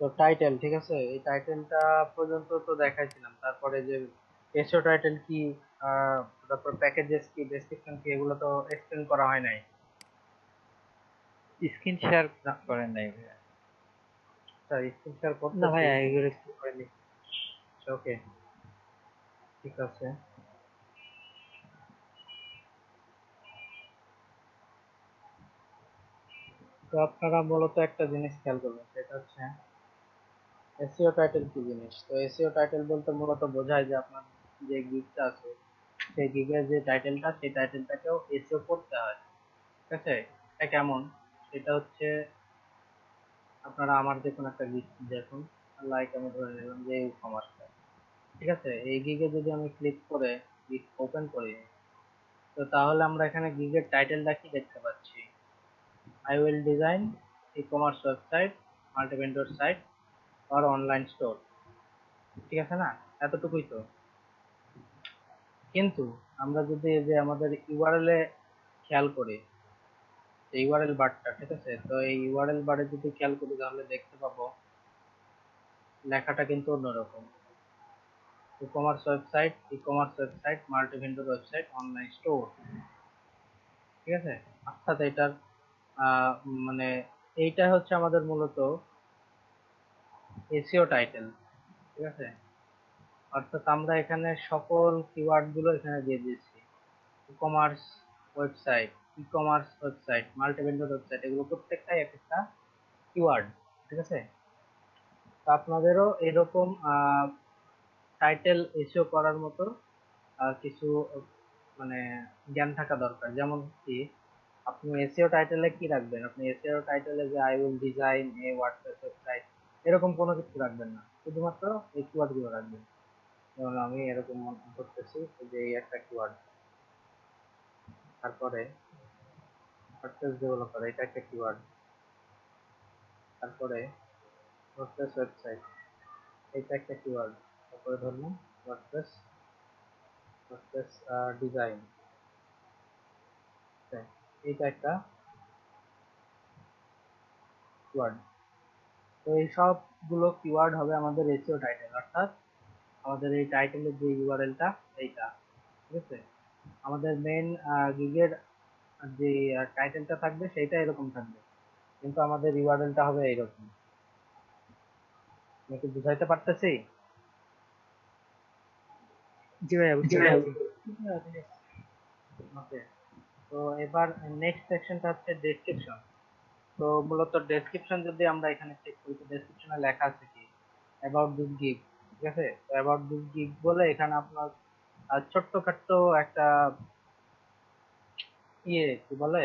তো টাইটেল ঠিক আছে, এই টাইটেলটা পর্যন্ত তো দেখাইছিলাম। তারপরে যে এসইও টাইটেল কি, তারপর প্যাকেজেস কি, ডেসক্রিপশন কি, এগুলো তো এক্সপ্লেন করা হয় নাই। স্ক্রিন শেয়ার না, করেন নাই ভাইয়া? আচ্ছা স্ক্রিন শেয়ার না করতেছি। ভাইয়া, এগুলো করিনি। ওকে, ঠিক আছে। তো আপনারা মূলত একটা জিনিস খেয়াল করবেন, সেটা হচ্ছে এসইও টাইটেল কি জিনিস। তো এসইও টাইটেল বলতে মূলত বোঝায় যে আপনার যে গিগটা আছে, সেই গিগের যে টাইটেলটা, সেই টাইটেলটাকেও এসইও করতে হয়। ঠিক আছে, এটা কেমন, সেটা হচ্ছে আপনারা আমার যে কোনো একটা গিগ দেখুন, লাইক আমি ধরে নিলাম যে ই কমার্সটা। ঠিক আছে, এই গিগে যদি আমি ক্লিক করে গিগ ওপেন করি, তো তাহলে আমরা এখানে গিগের টাইটেলটা কি দেখতে পাচ্ছি, I will design e commerce website, multi vendor site আর অনলাইন স্টোর। ঠিক আছে না, এতটুকুই তো। কিন্তু আমরা যদি এই যে আমাদের ইউআরএল এ খেয়াল করি, ইউআরএল বারটা, ঠিক আছে, তো এই ইউআরএল বারে যদি খেয়াল করি তাহলে দেখতে পাবো লেখাটা কিন্তু অন্যরকম। ই commerce website, multi vendor website, online store. ঠিক আছে, অর্থাৎ এটার আহ, মানে এইটা হচ্ছে আমাদের মূলত এসইও টাইটেল। ঠিক আছে, অর্থাৎ আমরা এখানে সকল কিওয়ার্ড গুলো এখানে দিয়ে দিয়েছি। ই commerce website, multi vendor website, এগুলো প্রত্যেকটাই এক একটা কিওয়ার্ড। ঠিক আছে, তো আপনাদেরও এরকম টাইটেল এসইও করার মতো কিছু মানে জ্ঞান থাকা দরকার। যেমন কি, আপনি এসইও টাইটেলে কি রাখবেন, আপনি এসইও টাইটেলে যে I will design A WordPress website, এরকম কোনো কিছু রাখবেন না, শুধুমাত্র এই কিওয়ার্ড গুলো রাখবেন। যেমন আমি এরকম মনে করতেছি যে এই একটা কিওয়ার্ড, তারপরে ওয়ার্ডপ্রেস ডেভেলপার, এটা একটা কিওয়ার্ড, তারপরে ওয়ার্ডপ্রেস ওয়েবসাইট, এটা একটা কিওয়ার্ড, তারপরে ধরলাম ওয়ার্ডপ্রেস ওয়ার্ডপ্রেস ডিজাইন, এইটা একটা কিওয়ার্ড। তো এই সবগুলো কিওয়ার্ড হবে আমাদের এসইও টাইটেল, অর্থাৎ আমাদের এই টাইটেলের যে ইউআরএলটা, এইটা। ঠিক আছে, আমাদের মেন গিগের যে টাইটেলটা থাকবে সেইটা এরকম থাকবে, কিন্তু আমাদের ইউআরএলটা হবে এইরকম। আমি কি বুঝাইতে পারতেছি? জি ভাইয়া, বুঝতে পারছি। ওকে, তো এবার নেক্সট সেকশনটা হচ্ছে ডেসক্রিপশন। তো মূলত ডেসক্রিপশন যদি আমরা এখানে চেক করি, তো ডেসক্রিপশনে লেখা আছে কি, অ্যাবাউট দিস গিগ। ঠিক আছে, তো অ্যাবাউট দিস গিগ বলে এখানে আপনার ছোট্টখাট্ট একটা কি বলে,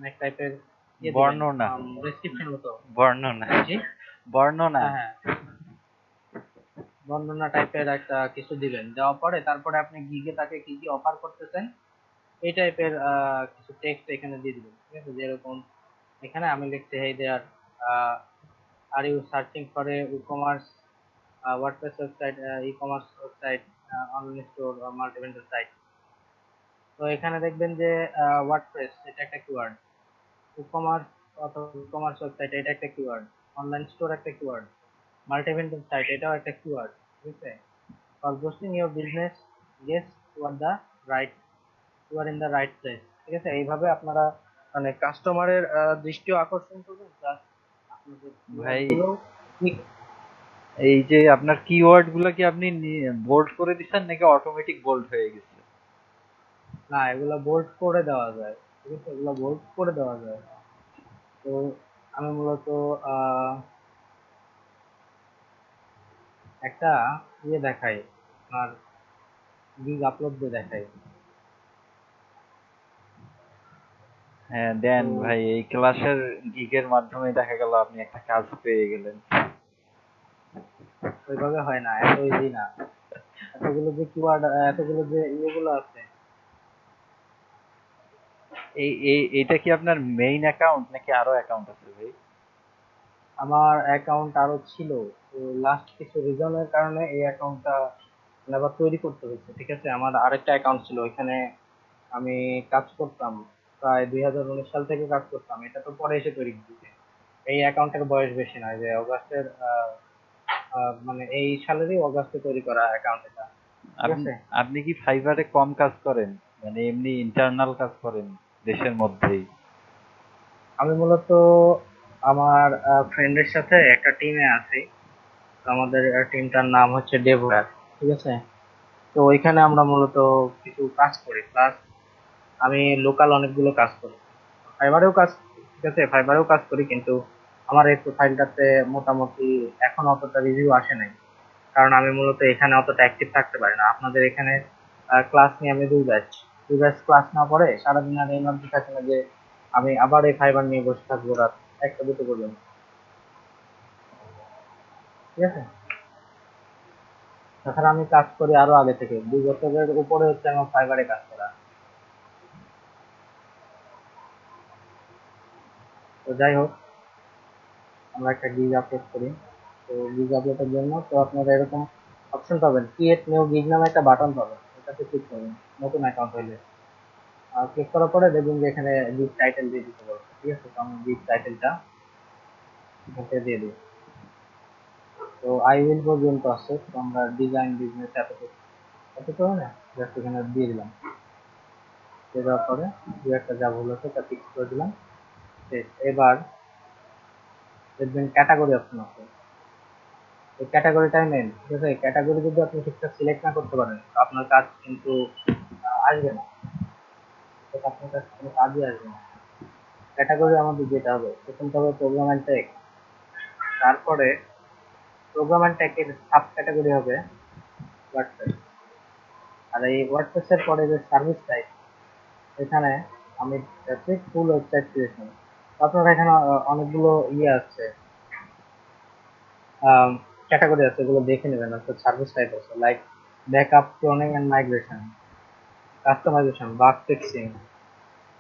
এক টাইপের দিবেন, বর্ণনা। ডেসক্রিপশন মতো। বর্ণনা। জি, বর্ণনা। হ্যাঁ হ্যাঁ, বর্ণনা টাইপের একটা কিছু দিবেন, দেওয়ার পরে তারপরে আপনি গিগে তাকে কি কি অফার করতেছেন এই টাইপের কিছু টেক্সট এখানে দিয়ে দিবেন। ঠিক আছে, যেরকম এখানে আমি লিখছি, hey there, are you searching for a e commerce WordPress website, e commerce website, online store, multi vendor site. তো এখানে দেখবেন যে ওয়ার্ডপ্রেস এটা একটা কিওয়ার্ড, ই কমার্স অথবা ই কমার্স ওয়েবসাইট এটা একটা কিওয়ার্ড, অনলাইন স্টোর একটা কিওয়ার্ড, মাল্টি ভেন্ডর সাইট এটাও একটা কিওয়ার্ড। ঠিক আছে, for boosting your business, guess you are the right, you are in the right place. ঠিক আছে, এইভাবে আপনারা মানে কাস্টমারের দৃষ্টিও আকর্ষণ করবেন, প্লাস আপনাদের কিওয়ার্ড ভাই, গুলো ঠিক। এই যে আপনার কিওয়ার্ড গুলো কি আপনি বোল্ড করে দিচ্ছেন নাকি অটোমেটিক বোল্ড হয়ে গেছে? না, এগুলো বোল্ড করে দেওয়া যায়। ঠিক আছে, এগুলো বোল্ড করে দেওয়া যায়। তো আমি মূলত আহ একটা দেখাই, আর গিগ আপলোড দিয়ে দেখাই। হ্যাঁ, তো দেন ভাই, এই ক্লাসের গিগের মাধ্যমে দেখা গেল আপনি একটা কাজ পেয়ে গেলেন। ওইভাবে হয় না, এত ইজি না। এতগুলো যে কিওয়ার্ড, এতগুলো যে ইয়েগুলো আছে। এইটা কি আপনার মেইন অ্যাকাউন্ট নাকি আরো অ্যাকাউন্ট আছে ভাই? আমার অ্যাকাউন্ট আরো ছিল, তো লাস্ট কিছু রিজনের কারণে এই অ্যাকাউন্টটা আবার তৈরি করতে হয়েছে। ঠিক আছে, আমার আরেকটা অ্যাকাউন্ট ছিল, ওইখানে আমি কাজ করতাম, প্রায় 2019 সাল থেকে কাজ করতাম, এটা তো পরে এসে তৈরি করছি। এই অ্যাকাউন্টের বয়স বেশি নয়, যে অগাস্টের মানে এই সালেরই অগাস্টে তৈরি করা অ্যাকাউন্ট এটা, ঠিক আপনি আছে। আপনি কি ফাইবারে কম কাজ করেন, মানে এমনি ইন্টারনাল কাজ করেন দেশের মধ্যেই? আমি মূলত আমার ফ্রেন্ডের সাথে একটা টিমে আছি। তো আমাদের টিমটার নাম হচ্ছে ডেভওয়্যার, ঠিক আছে। তো ওইখানে আমরা মূলত কিছু কাজ করি, প্লাস আমি লোকাল অনেকগুলো কাজ করি, ফাইবারেও কাজ, ঠিক আছে, ফাইবারেও কাজ করি, কিন্তু আমার এই প্রোফাইলটাতে মোটামুটি এখন অতটা রিভিউ আসে নাই, কারণ আমি মূলত এখানে অতটা অ্যাক্টিভ থাকতে পারি না। আপনাদের এখানে ক্লাস নিয়ে আমি দুই ব্যাচ ক্লাস না পরে সারাদিন আর এনার্জি থাকে না যে আমি আবার এই ফাইবার নিয়ে বসে থাকবো রাত একটা দুটো পর্যন্ত, ঠিক আছে। তাছাড়া আমি কাজ করি আরো আগে থেকে, 2 বছরের উপরে হচ্ছে আমার ফাইবারে কাজ করা। তো যাই হোক, আমরা একটা গিগ আপলোড করি। তো গিগ আপলোডের জন্য তো আপনারা এরকম অপশন পাবেন, ক্রিয়েট নিউ গিগ নামে একটা বাটন পাবেন, এটাতে ক্লিক করবেন নতুন অ্যাকাউন্ট হইলে। আর ক্লিক করার পরে দেখবেন যে এখানে গিগ টাইটেল দিয়ে দিতে পারবেন, ঠিক আছে। তো আমি গিগ টাইটেলটা এখানে দিয়ে দিই। তো আই উইল পর্যন্ত আছে, তো আমরা ডিজাইন বিজনেস এতটুকু না, জাস্ট এখানে দিয়ে দিলাম। দিয়ে দেওয়ার পরে দু একটা যা ভুল আছে তা ফিক্স করে দিলাম। এবার দেখবেন ক্যাটাগরি অপশন আছে, এই ক্যাটাগরিটাই মেন, ঠিক আছে। ক্যাটাগরি যদি আপনি ঠিকঠাক সিলেক্ট না করতে পারেন আপনার কাজ কিন্তু আসবে না, আপনার কাছে কোনো কাজই আসবে না। ক্যাটাগরি আমাদের যেটা হবে, প্রথমটা হবে প্রোগ্রাম অ্যান্ড টেক, তারপরে প্রোগ্রাম অ্যান্ড টেকের সাব ক্যাটাগরি হবে ওয়ার্ডপ্রেস। আর এই ওয়ার্ডপ্রেস এর পরে যে সার্ভিস টাইপ, এখানে আমি যাচ্ছি ফুল ওয়েবসাইট ক্রিয়েশন। আপনার এখানে অনেকগুলো ইয়ে আছে, ক্যাটাগরি আছে, এগুলো দেখে নেবেন। অর্থাৎ সার্ভিস টাইপ আছে like backup, cloning and migration, customisation, bug fixing,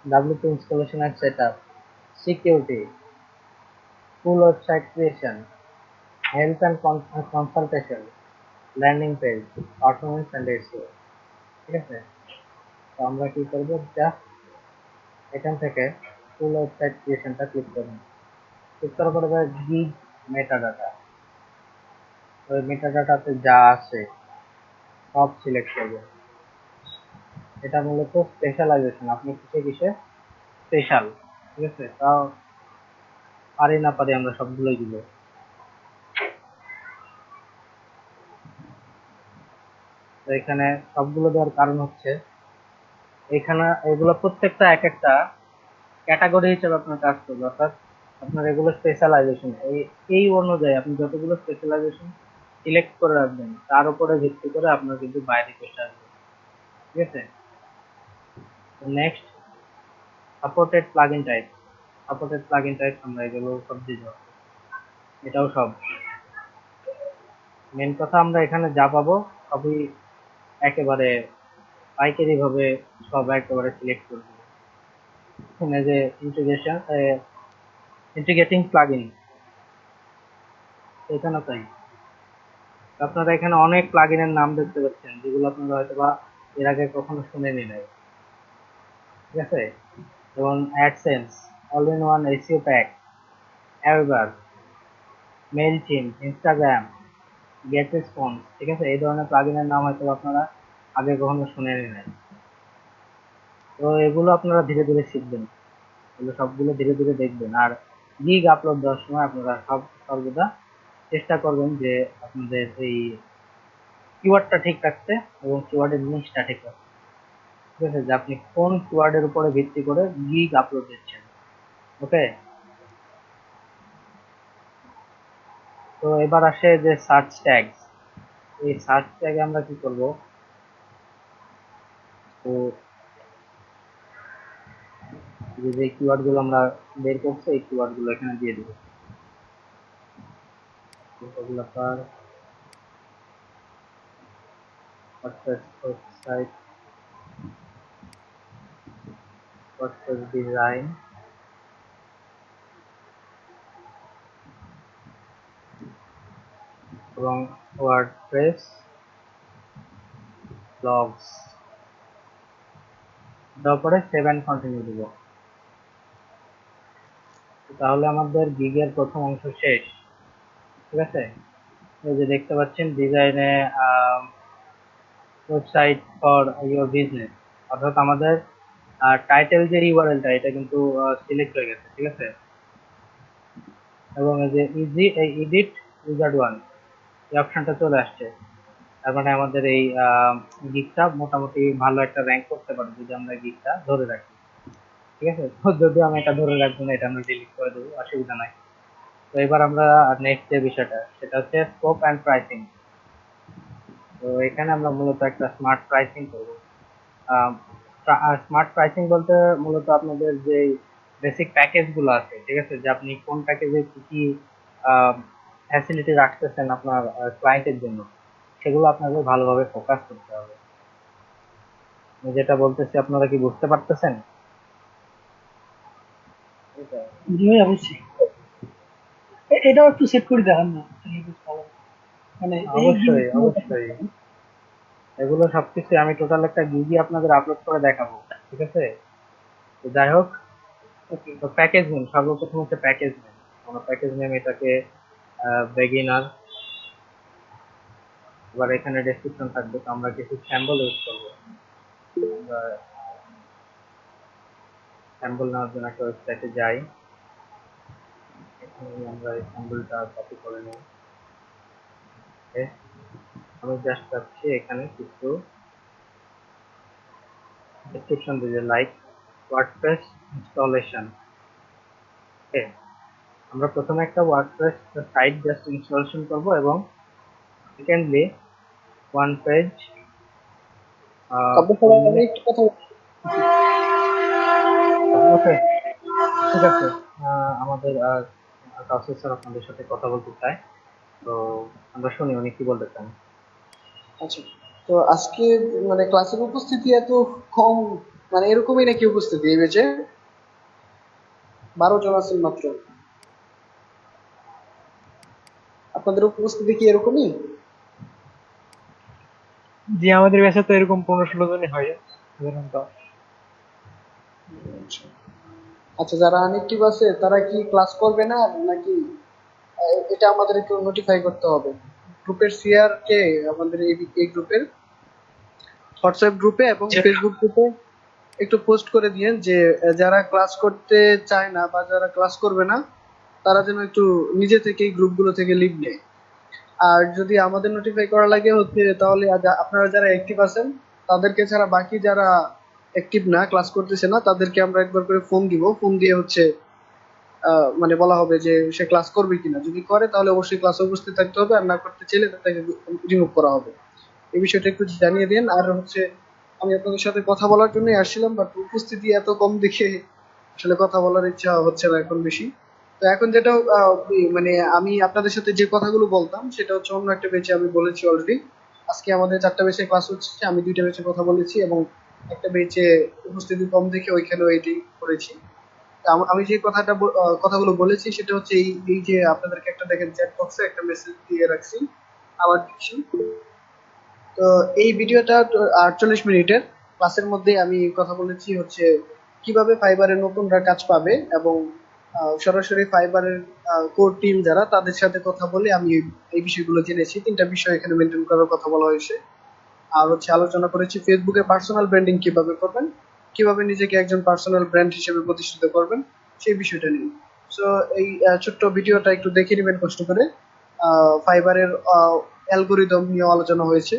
WP installation and setup, security, full website creation, health and consultation, landing page, performance and SEO, ঠিক আছে। তো আমরা কি করব, জাস্ট এখান থেকে ফুল ওয়েবসাইট ক্রিয়েশনটা ক্লিক করব। ক্লিক করার পরে গিগ মেটা ডাটা, ওই মেটা ডাটাতে যা আছে সব সিলেক্ট করব। এটা মূলত স্পেশালাইজেশন, আপনি কিসে কিসে স্পেশাল, ঠিক আছে। তাও পারি না পারি আমরা সবগুলোই দিব। তো এখানে সবগুলো দেওয়ার কারণ হচ্ছে এখানে এগুলো প্রত্যেকটা এক একটা ক্যাটাগরি হিসেবে আপনার কাজ করবে, অর্থাৎ আপনার এগুলো স্পেশালাইজেশন, এই অনুযায়ী আপনি যতগুলো স্পেশালাইজেশন সিলেক্ট করে রাখবেন তার উপরে ভিত্তি করে আপনার কিন্তু বাইরে রিকোয়েস্ট আসবে, ঠিক আছে। নেক্সট, সাপোর্টেড প্লাগইন টাইপ আমরা এগুলো সব দিয়ে দেবো, এটাও সব। মেন কথা আমরা এখানে যা পাবো সবই একেবারে পাইকারি ভাবে সব একেবারে সিলেক্ট করে দেবো। এখানে যে ইন্টিগ্রেটিং প্লাগইন, এখানে তাই আপনারা এখানে অনেক প্লাগইনের নাম দেখতে পাচ্ছেন যেগুলো আপনারা হয়তো বা এর আগে কখনো শুনেনি নাই, ঠিক আছে। যেমন AdSense, all in one SEO pack, AWeber, Mailchimp, Instagram, GetResponse, ঠিক আছে। এই ধরনের প্লাগইনের নাম হয়তো আপনারা আগে কখনো শুনেনি নাই। তো এগুলো আপনারা ধীরে ধীরে শিখবেন, এগুলো সবগুলো ধীরে ধীরে দেখবেন। আর গিগ আপলোড দেওয়ার সময় আপনারা সর্বদা চেষ্টা করবেন যে আপনাদের এই কিওয়ার্ডটা ঠিক রাখতে এবং কিওয়ার্ডের নিচটা ঠিক রাখতে, ঠিক আছে, যে আপনি কোন কিওয়ার্ডের উপরে ভিত্তি করে গিগ আপলোড দিচ্ছেন। ওকে। তো এবার আসে যে সার্চ ট্যাগ, এই সার্চ ট্যাগে আমরা কি করব, তো যে কিওয়ার্ড গুলো আমরা বের করছি এই কিওয়ার্ড গুলো এখানে দিয়ে দেবো। ডেভেলপার, ওয়েবসাইট, ওয়ার্ডপ্রেস ডিজাইন এবং ওয়ার্ডপ্রেস ব্লগস, তারপরে সেভ এন্ড কন্টিনিউ দিব। তাহলে আমাদের গিগের প্রথম অংশ শেষ, ঠিক আছে। এই যে দেখতে পাচ্ছেন ডিজাইনে ওয়েবসাইট ফর ইওর বিজনেস, অর্থাৎ আমাদের টাইটেল যে ইউআরএলটা এটা কিন্তু সিলেক্ট হয়ে গেছে, ঠিক আছে। এবং এই যে ইজি এডিট উইজার্ড ওয়ান এই অপশনটা চলে আসছে। তার মানে আমাদের এই গিগটা মোটামুটি ভালো একটা র্যাঙ্ক করতে পারে যদি আমরা গিগটা ধরে রাখি, ঠিক আছে। তো যদিও আমি এটা ধরে রাখবো না, এটা আমরা ডিলিট করে দেবো, অসুবিধা নাই। তো এবার আমরা নেক্সট যে বিষয়টা সেটা হচ্ছে স্কোপ অ্যান্ড প্রাইসিং। তো এখানে আমরা মূলত একটা স্মার্ট প্রাইসিং করবো। স্মার্ট প্রাইসিং বলতে মূলত আপনাদের যে বেসিক প্যাকেজ গুলো আছে, ঠিক আছে, যে আপনি কোন প্যাকেজে কি কি ফ্যাসিলিটি রাখতেছেন আপনার ক্লায়েন্টের জন্য, সেগুলো আপনাকে ভালোভাবে ফোকাস করতে হবে। আমি যেটা বলতেছি আপনারা কি বুঝতে পারতেছেন? জি ভাই, অবশ্যই। এটাও একটু সেট করে দেখান না, তাহলে বেশ ভালো হয়। মানে এই অবশ্যই জিনিসগুলো অবশ্যই, এগুলো সবকিছু আমি টোটাল একটা গিগি আপনাদের আপলোড করে দেখাবো, ঠিক আছে। তো যাই হোক, ওকে। তো প্যাকেজ নেম সর্বপ্রথম হচ্ছে প্যাকেজ নেম। আমরা প্যাকেজ নেম এটাকে বেগিনার, এবার এখানে ডেসক্রিপশন থাকবে। তো আমরা কিছু স্যাম্পল ইউজ করবো। আমরা স্যাম্পল নেওয়ার জন্য একটা ওয়েবসাইটে যাই, এখানে আমরা এই স্যাম্পলটা কপি করে নিই। ওকে, আমি জাস্ট চাচ্ছি এখানে কিছু ডেসক্রিপশন দিতে, লাইক ওয়ার্ডপ্রেস ইনস্টলেশন। ওকে, আমরা প্রথমে একটা ওয়ার্ডপ্রেস সাইট জাস্ট ইনস্টলেশন করব, এবং সেকেন্ডলি ওয়ান পেজ। তারপর স্যার আমি একটু কথা ওকে, ঠিক আছে। আমাদের কাউসার স্যার আপনাদের সাথে কথা বলতে চাই, তো আমরা শুনি উনি কি বলতে চান। আচ্ছা, তো আজকে মানে ক্লাসের উপস্থিতি এত কম, মানে এরকমই নাকি উপস্থিতি এই বেচে 12 জন আছেন মাত্র? আপনাদের উপস্থিতি কি এরকমই? জি, আমাদের ব্যাচে তো এরকম 15-16 জনই হয় সাধারণত। আচ্ছা, আচ্ছা, যারা আনএক্টিভ আছে তারা কি ক্লাস করবে না, নাকি এটা আমাদের একটু নোটিফাই করতে হবে? গ্রুপের সিআর কে আমাদের এই গ্রুপের হোয়াটসঅ্যাপ গ্রুপে এবং ফেসবুক গ্রুপে একটু পোস্ট করে দিয়েন যে যারা ক্লাস করতে চায় না বা যারা ক্লাস করবে না তারা যেন একটু নিজে থেকে এই গ্রুপগুলো থেকে লিভ নেয়। আর যদি আমাদের নোটিফাই করা লাগে হচ্ছে, তাহলে আপনারা যারা অ্যাক্টিভ আছেন তাদেরকে ছাড়া বাকি যারা অ্যাক্টিভ না, ক্লাস করতেছে না, তাদেরকে আমরা একবার করে ফোন দিব। ফোন দিয়ে হচ্ছে মানে বলা হবে যে সে ক্লাস করবে কিনা। যদি করে তাহলে অবশ্যই ক্লাসে উপস্থিত থাকতে হবে, আর না করতে চাইলে তাকে রিমুভ করা হবে। এই বিষয়টা একটু জানিয়ে দিন। আর হচ্ছে আমি আপনাদের সাথে কথা বলার জন্যই আসছিলাম, বাট উপস্থিতি এত কম দেখে আসলে কথা বলার ইচ্ছা হচ্ছে না এখন বেশি। তো এখন যেটা মানে আমি আপনাদের সাথে যে কথাগুলো বলতাম সেটা হচ্ছে অন্য একটা বেচে আমি বলেছি অলরেডি। আজকে আমাদের 4টা বেচে ক্লাস হচ্ছে, আমি 2টা বেচে কথা বলেছি, এবং একটা বেচে উপস্থিতি কম দেখে ওইখানেও এটি করেছি। আমি যে কথাগুলো বলেছি সেটা হচ্ছে এই এই যে আপনাদেরকে একটা দেখেন চ্যাট বক্সে একটা মেসেজ দিয়ে রাখছি, আবার দিচ্ছি। তো এই ভিডিওটা 48 মিনিটের ক্লাসের মধ্যে আমি কথা বলেছি হচ্ছে কিভাবে ফাইবারের নতুনরা কাজ পাবে, এবং সরাসরি ফাইবারের কোর টিম যারা তাদের সাথে কথা বলে আমি এই বিষয়গুলো জেনেছি। 3টা বিষয় এখানে মেনটেন করার কথা বলা হয়েছে। আর হচ্ছে আলোচনা করেছি ফেসবুকে পার্সোনাল ব্র্যান্ডিং কিভাবে করবেন, কিভাবে নিজেকে একজন পার্সোনাল ব্র্যান্ড হিসেবে প্রতিষ্ঠিত করবেন, সেই বিষয়টা নিয়ে। সো এই ছোট্ট ভিডিওটা একটু দেখে নেবেন কষ্ট করে। ফাইবারের অ্যালগোরিদম নিয়ে আলোচনা হয়েছে,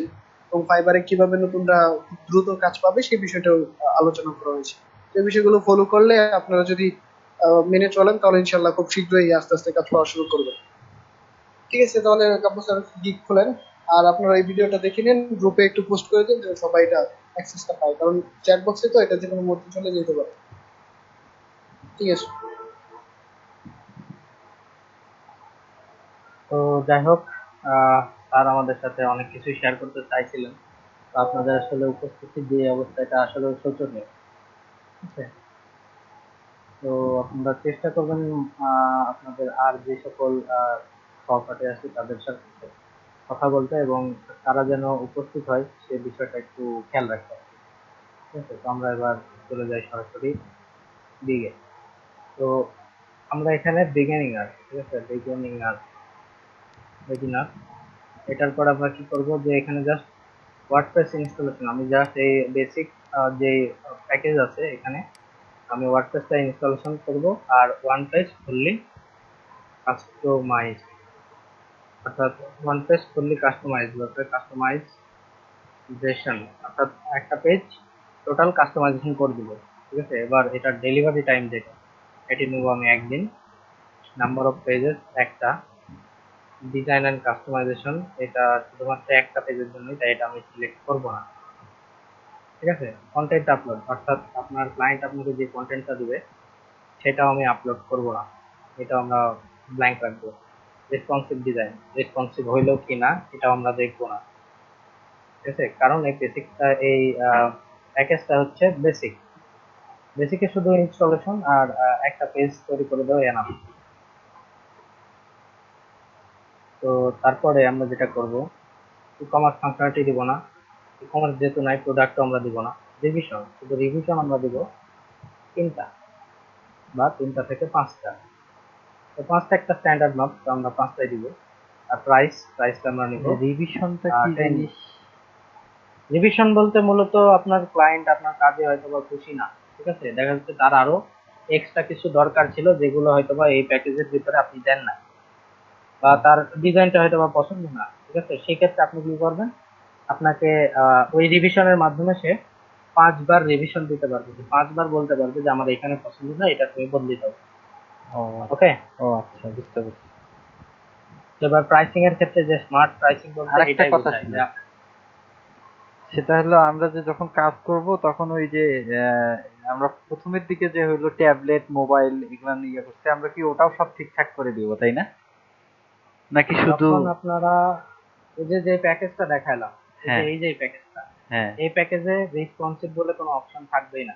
এবং ফাইবারে কিভাবে নতুনরা খুব দ্রুত কাজ পাবে সেই বিষয়টাও আলোচনা করা হয়েছে। এই বিষয়গুলো ফলো করলে আপনারা যদি মেনে চলেন তাহলে ইনশাল্লাহ খুব শীঘ্রই আস্তে আস্তে কাজ পাওয়া শুরু করবেন। ঠিক আছে, তাহলে কাব্য স্যার গিগ খোলেন। আর আপনারা এই ভিডিওটা দেখে নিন, গ্রুপে একটু পোস্ট করে দিন যেন সবাই এটা অ্যাক্সেসটা পায়, কারণ চ্যাট বক্সে তো এটা যে কোনো মুহূর্তে চলে যেতে পারে। ঠিক আছে। তো যাই হোক, স্যার আমাদের সাথে অনেক কিছু শেয়ার করতে চাইছিলেন। তো আপনাদের আসলে উপস্থিতি যে অবস্থাটা আসলে শোচনীয়, ঠিক আছে। তো আপনারা চেষ্টা করবেন আপনাদের আর যে সকল সহপাঠী আছে তাদের সাথে কথা বলতে, এবং তারা যেন উপস্থিত হয় সে বিষয়টা একটু খেয়াল রাখতে হবে, ঠিক আছে। তো আমরা এবার চলে যাই সরাসরি দিকে। তো আমরা এখানে বিগিনিং আর, ঠিক আছে, বিগিনার, এটার পর আমরা কি করব, যে এখানে জাস্ট ওয়ার্ডপ্রেস ইনস্টলেশন, আমি জাস্ট এই বেসিক যে প্যাকেজ আছে এখানে আমি ওয়ার্ডপ্রেসটা ইনস্টলেশন করব। আর ওয়ান পেজ ফুললি কাস্টমাইজ, অর্থাৎ ওয়ান পেজ ফুললি কাস্টমাইজ বলতে কাস্টমাইজেশন, অর্থাৎ একটা পেজ টোটাল কাস্টমাইজেশন করে দিব। ঠিক আছে, এবার এটা ডেলিভারি টাইম যেটা, এটি নেব আমি একদিন। নাম্বার অফ পেজেস একটা, ডিজাইন অ্যান্ড কাস্টমাইজেশন এটা শুধুমাত্র একটা পেজের জন্যই, তাই এটা আমি সিলেক্ট করব না। ঠিক আছে, কন্টেন্ট আপলোড, অর্থাৎ আপনার ক্লায়েন্ট আপনাকে যে কন্টেন্টটা দিবে সেটাও আমি আপলোড করব না, এটা আমরা ব্ল্যাঙ্ক রাখবো। রেসপন্সিভ ডিজাইন, রেসপন্সিভ হইলো কি না এটাও আমরা দেখবো না। ঠিক আছে, কারণ এই বেসিকটা এই প্যাকেজটা হচ্ছে বেসিক, বেসিকে শুধু ইনস্টলেশন আর একটা পেজ তৈরি করে দেওয়া এনাফ। তো তারপরে আমরা যেটা করব, ই কমার্স ফাংশনালিটি দিব না, ই কমার্স যেহেতু নাই প্রোডাক্টও আমরা দিব না। রিভিশন, শুধু রিভিশন আমরা দিব তিনটা বা তিনটা থেকে পাঁচটা। তো পাঁচটা একটা স্ট্যান্ডার্ড মাপ, তো আমরা পাঁচটাই দিব। আর প্রাইসটা আমরা নিব রিভিশনটা কি 10। জিনিস? রিভিশন বলতে মূলত আপনার ক্লায়েন্ট আপনার কাজে হয়তো বা খুশি না, ঠিক আছে, দেখা যাচ্ছে তার আরো এক্সট্রা কিছু দরকার ছিল যেগুলো হয়তো বা এই প্যাকেজের ভিতরে আপনি দেন না, বা তার ডিজাইনটা হয়তো বা পছন্দ না। ঠিক আছে, সেই ক্ষেত্রে আপনি কি করবেন, আপনাকে ওই রিভিশনের মাধ্যমে সে 5 বার রিভিশন দিতে পারবে, 5 বার বলতে পারবে যে আমার এখানে পছন্দ না, এটা তুমি বদলে দাও। ও ওকে, ও আচ্ছা, বুঝতে পারছি। এবার প্রাইসিং এর ক্ষেত্রে যে স্মার্ট প্রাইসিং বলতে আরেকটা এটাই কথা বোঝায় ছিল, যে সেটা হলো আমরা যে যখন কাজ করব তখন ওই যে আহ, আমরা প্রথমের দিকে যে হলো ট্যাবলেট মোবাইল এগুলা নিয়ে করছে, আমরা কি ওটাও সব ঠিকঠাক করে দিব তাই না, নাকি শুধু? যখন আপনারা এই যে যে প্যাকেজটা দেখালাম, এই যে হ্যাঁ, এই যে প্যাকেজটা, হ্যাঁ, এই প্যাকেজে রেসপন্সিভ বলে কোনো অপশন থাকবেই না।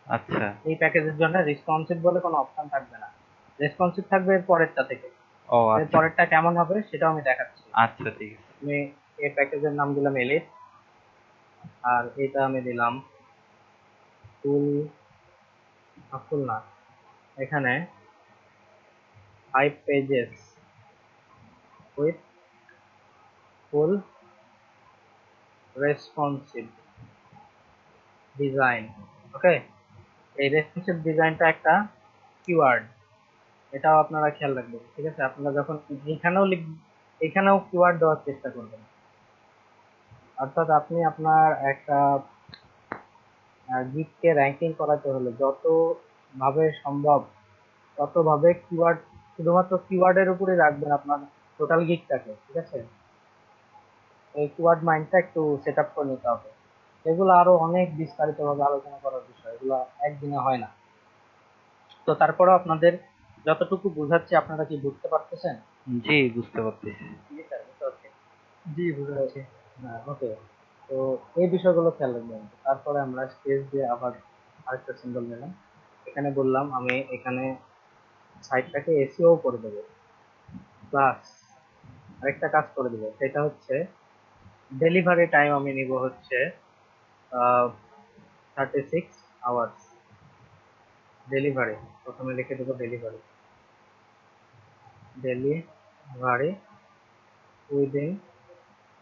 আচ্ছা, এই প্যাকেজের জন্য রেসপন্সিভ বলে কোনো অপশন থাকবে না, রেসপন্সিভ থাকবে এর পরেরটা থেকে। ও এর আচ্ছা, পরেরটা কেমন হবে সেটাও আমি দেখাচ্ছি। আচ্ছা ঠিক আছে। আমি এই প্যাকেজের নাম দিলাম এলিট, আর এটা আমি দিলাম ফুল, ফুল না, এখানে 5 pages with full responsive design. Okay, এই রেসপন্সিভ ডিজাইনটা একটা কিওয়ার্ড, এটাও আপনারা খেয়াল রাখবেন। ঠিক আছে, আপনারা যখন এখানেও লিখবেন, এখানেও কিওয়ার্ড দেওয়ার চেষ্টা করবেন। অর্থাৎ আপনি আপনার একটা গিগকে র্যাঙ্কিং করাতে হলে যত ভাবে সম্ভব তত ভাবে কিওয়ার্ড, শুধুমাত্র কিওয়ার্ডের উপরে রাখবেন আপনার টোটাল গিগটাকে। ঠিক আছে, এই কিওয়ার্ড মাইন্ডটা একটু সেট আপ করে নিতে হবে। এগুলো আরো অনেক বিস্তারিত ভাবে আলোচনা করার বিষয়, এগুলো একদিনে হয় না। তো তারপরেও আপনাদের যতটুকু বোঝাচ্ছি আপনারা কি বুঝতে পারতেছেন? জি, বুঝতে পারছি। জি স্যার, বুঝতে পারছি। জি বুঝতে তো পারছি। হ্যাঁ, ওকে, তো এই বিষয়গুলো খেয়াল রাখবেন। তারপরে আমরা স্পেস দিয়ে আবার আরেকটা সিম্বল নিলাম, এখানে বললাম আমি এখানে সাইটটাকে এসইও করে দেবো, প্লাস আরেকটা কাজ করে দেবো, সেটা হচ্ছে ডেলিভারি টাইম আমি নিব হচ্ছে 36 আওয়ার্স। ডেলিভারি, প্রথমে লিখে দেবো ডেলিভারি, ডেলিভারি উইদিন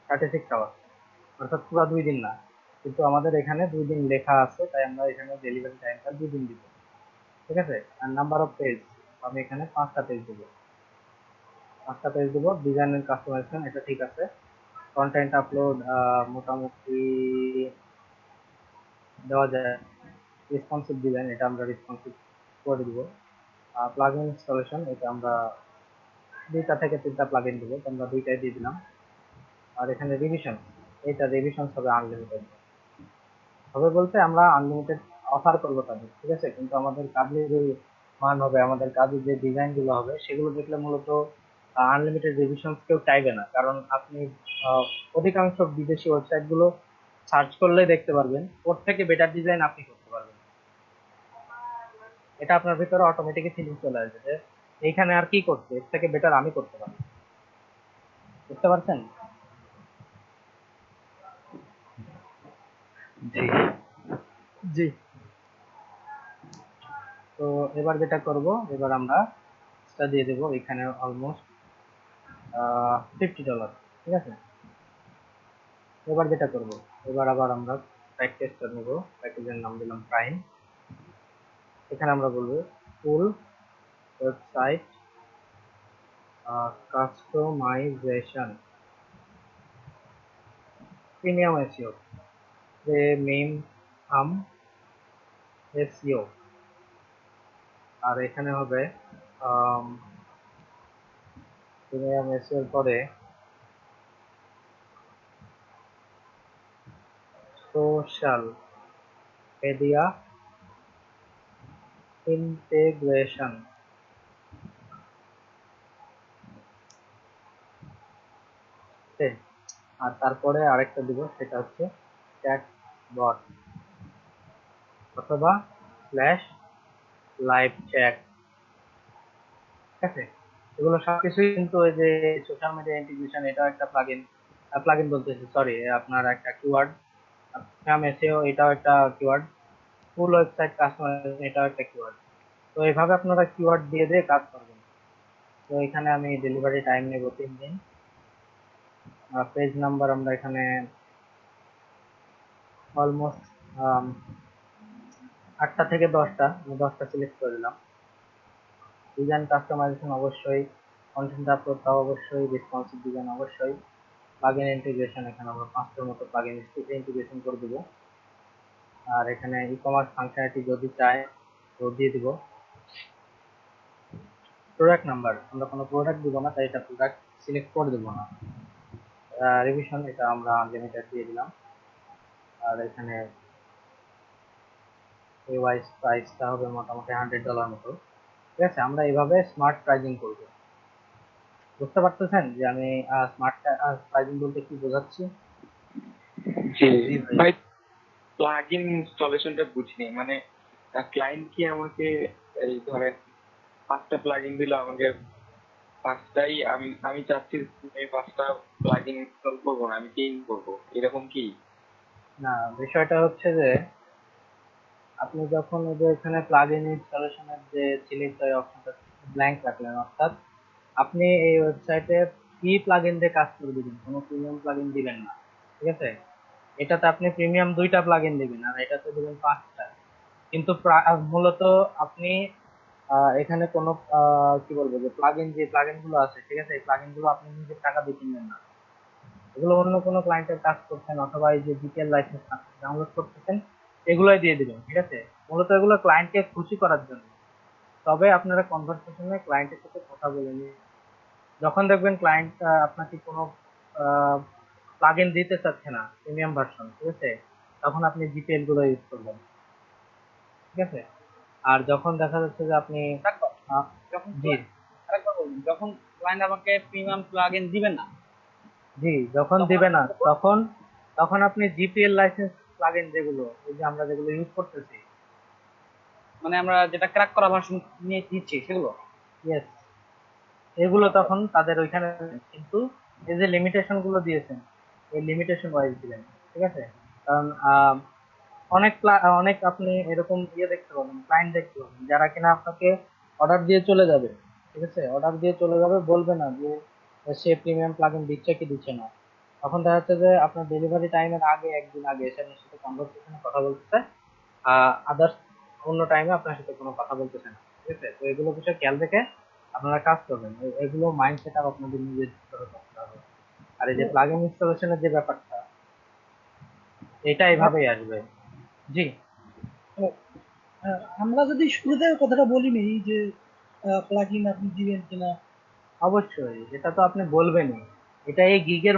36 আওয়ার্স, অর্থাৎ পুরো 2 দিন না, কিন্তু আমাদের এখানে 2 দিন লেখা আছে তাই আমরা এখানে ডেলিভারি টাইমটা 2 দিন দিব। ঠিক আছে, আর নাম্বার অফ পেজ আমি এখানে 5টা পেজ দেবো, 5টা পেজ দেবো। ডিজাইন এন্ড কাস্টমাইজেশন এটা ঠিক আছে। কন্টেন্ট আপলোড মোটামুটি দেওয়া যায়। রেসপন্সিভ ডিজাইন এটা আমরা রেসপন্সিভ করে দিব। প্লাগইন ইনস্টলেশন এটা আমরা 2টা থেকে 3টা প্লাগইন দিব, তো আমরা 2টাই দিয়ে দিলাম। আর এখানে রিভিশন, এটা রিভিশন হবে আনলিমিটেড, হবে বলতে আমরা আনলিমিটেড অফার করবো তাদের। ঠিক আছে, কিন্তু আমাদের কাজের যে মান হবে, আমাদের কাজের যে ডিজাইন গুলো হবে সেগুলো দেখলে মূলত আনলিমিটেড রিভিশন কেউ চাইবে না, কারণ আপনি আহ, অধিকাংশ বিদেশি ওয়েবসাইট গুলো সার্চ করলে দেখতে পারবেন ওর থেকে বেটার ডিজাইন আপনি করতে পারবেন। এটা আপনার ভিতরে অটোমেটিকই ফিলিং চলে আসবে যে এইখানে আর কি করতে, এর থেকে বেটার আমি করতে পারবো। বুঝতে পারছেন? জি, জি। তো এবার যেটা করব, এবার আমরা দিয়ে দেবো এখানে অলমোস্ট $50, ঠিক আছে। এবার যেটা করব, এবার আবার আমরা প্যাকেজটা নেব, প্যাকেজের নাম দিলাম প্রাইম। এখানে আমরা বলবো full website customisation premium SEO, main theme SEO. আর এখানে হবে প্রিমিয়াম এসইও এর পরে সোশ্যাল মিডিয়া ইন্টিগ্রেশন, আর তারপরে আরেকটা দিব, সেটা হচ্ছে চ্যাটবট অথবা স্ল্যাশ লাইভ চ্যাট, ঠিক আছে। এগুলো সবকিছুই কিন্তু ওই যে সোশ্যাল মিডিয়া ইন্টিগ্রেশন, এটাও একটা প্লাগইন, প্লাগইন বলতেছি সরি, আপনার একটা কিওয়ার্ড। নাম এসইও এটাও একটা কিওয়ার্ড, ফুল ওয়েবসাইট কাস্টমাইজেশন এটাও একটা কিওয়ার্ড। তো এইভাবে আপনারা কিওয়ার্ড দিয়ে দিয়ে কাজ করবেন। তো এখানে আমি ডেলিভারি টাইম নেব 3 দিন। পেজ নাম্বার আমরা এখানে অলমোস্ট 8টা থেকে 10টা, আমি 10টা সিলেক্ট করে দিলাম। ডিজাইন কাস্টমাইজেশন অবশ্যই, কন্টেন্ট আপলোড তাও অবশ্যই, রেসপন্সিভ ডিজাইন অবশ্যই, প্লাগইন ইন্টিগ্রেশন এখানে আমরা 5টার মতো প্লাগইন ইন্টিগ্রেশন করে দেবো। আর এখানে ই কমার্স ফাংশনালিটি যদি চায় তো দিয়ে দিব। প্রোডাক্ট নাম্বার, আমরা কোনো প্রোডাক্ট দিব না, তাই এটা প্রোডাক্ট সিলেক্ট করে দেবো না। রিভিশন এটা আমরা আনলিমিটেড দিয়ে দিলাম। আর এখানে এই ওয়াইজ প্রাইসটা হবে মোটামুটি $100 মতো, ঠিক আছে। আমরা এইভাবে স্মার্ট প্রাইজিং করব। বুঝতে পারতেছেন যে আমি স্মার্ট প্রাইজিং বলতে কি বোঝাচ্ছি? জি জি ভাই। ভাই, প্লাগইন ইনস্টলেশনটা বুঝিনি, মানে ক্লায়েন্ট কি আমাকে এই ধরেন 5টা প্লাগইন দিল, আমাকে 5টাই আমি আমি চাচ্ছি এই 5টা প্লাগইন ইনস্টল করবো না, আমি চেঞ্জ করবো, এরকম কি? না, বিষয়টা হচ্ছে যে আপনি যখন ওই যে এখানে প্লাগইন ইনস্টলেশনের যে সিলেক্ট অপশনটা ব্ল্যাঙ্ক রাখলেন, অর্থাৎ আপনি এই ওয়েবসাইটে ফ্রি প্লাগইন দিয়ে কাজ করে দিবেন, কোনো প্রিমিয়াম প্লাগইন দিবেন না, ঠিক আছে। এটাতে আপনি প্রিমিয়াম 2টা প্লাগইন দিবেন আর এটাতে দিবেন 5টা। কিন্তু মূলত আপনি এখানে কোনো কি বলবো যে প্লাগইন, যে প্লাগইন গুলো আছে, ঠিক আছে, এই প্লাগইন গুলো আপনি নিজের টাকা দিয়ে কিনবেন না। এগুলো অন্য কোনো ক্লায়েন্টের কাজ করছেন অথবা এই যে জিপিএল লাইসেন্স ডাউনলোড করতেছেন, এগুলোই দিয়ে দিবেন, ঠিক আছে। মূলত এগুলো ক্লায়েন্টকে খুশি করার জন্য। তবে আপনারা কনভারসেশনে ক্লায়েন্টের সাথে কথা বলে নিন। যখন দেখবেন ক্লায়েন্ট আপনাকে কোনো প্লাগইন দিতে চাচ্ছে না প্রিমিয়াম ভার্সন, ঠিক আছে, তখন আপনি জিপিএল গুলো ইউজ করবেন, ঠিক আছে। আর যখন দেখা যাচ্ছে যে আপনি যখন জি আরেকবার বলুন, যখন ক্লায়েন্ট আমাকে প্রিমিয়াম প্লাগইন দিবেন না, জি যখন তখন দিবে আমি না, কি করব? তখন তখন আপনি জিপিএল লাইসেন্স প্লাগইন যেগুলো, এই যে আমরা যেগুলো ইউজ করতেছি, মানে আমরা যেটা ক্র্যাক করা ভার্সন নিয়ে দিচ্ছি সেগুলো। ইয়েস, এগুলো আচ্ছা, তখন তাদের ওইখানে, কিন্তু এই যে লিমিটেশন গুলো দিয়েছেন, এই লিমিটেশন ওয়াইজ দিবেন, ঠিক আছে। কারণ অনেক আপনি এরকম ইয়ে দেখতে পাবেন, ক্লায়েন্ট দেখতে পাবেন যারা কিনা আপনাকে অর্ডার দিয়ে চলে যাবে, ঠিক আছে, অর্ডার দিয়ে চলে যাবে, বলবে না যে সে প্রিমিয়াম প্লাগইন দিচ্ছে কি দিচ্ছে না। তখন দেখা যাচ্ছে যে আপনার ডেলিভারি টাইমের আগে, একদিন আগে এসে আপনার সাথে কনভারসেশনে কথা বলতেছে, আদার্স অন্য টাইমে আপনার সাথে কোনো কথা বলতেছে না, ঠিক আছে। তো এগুলো বিষয় খেয়াল রেখে আপনারা কাজ করবেন, এগুলো মাইন্ড সেট আপ আপনাদের নিজের ভিতরে করতে হবে। আর এই যে প্লাগইন ইনস্টলেশনের যে ব্যাপারটা, এটা এভাবেই আসবে। জি আমরা যদি শুরুতে কথাটা বলি নি যে প্লাগইন আপনি দিবেন কিনা, অবশ্যই, এটা তো আপনি বলবেনই, এটা এই গিগের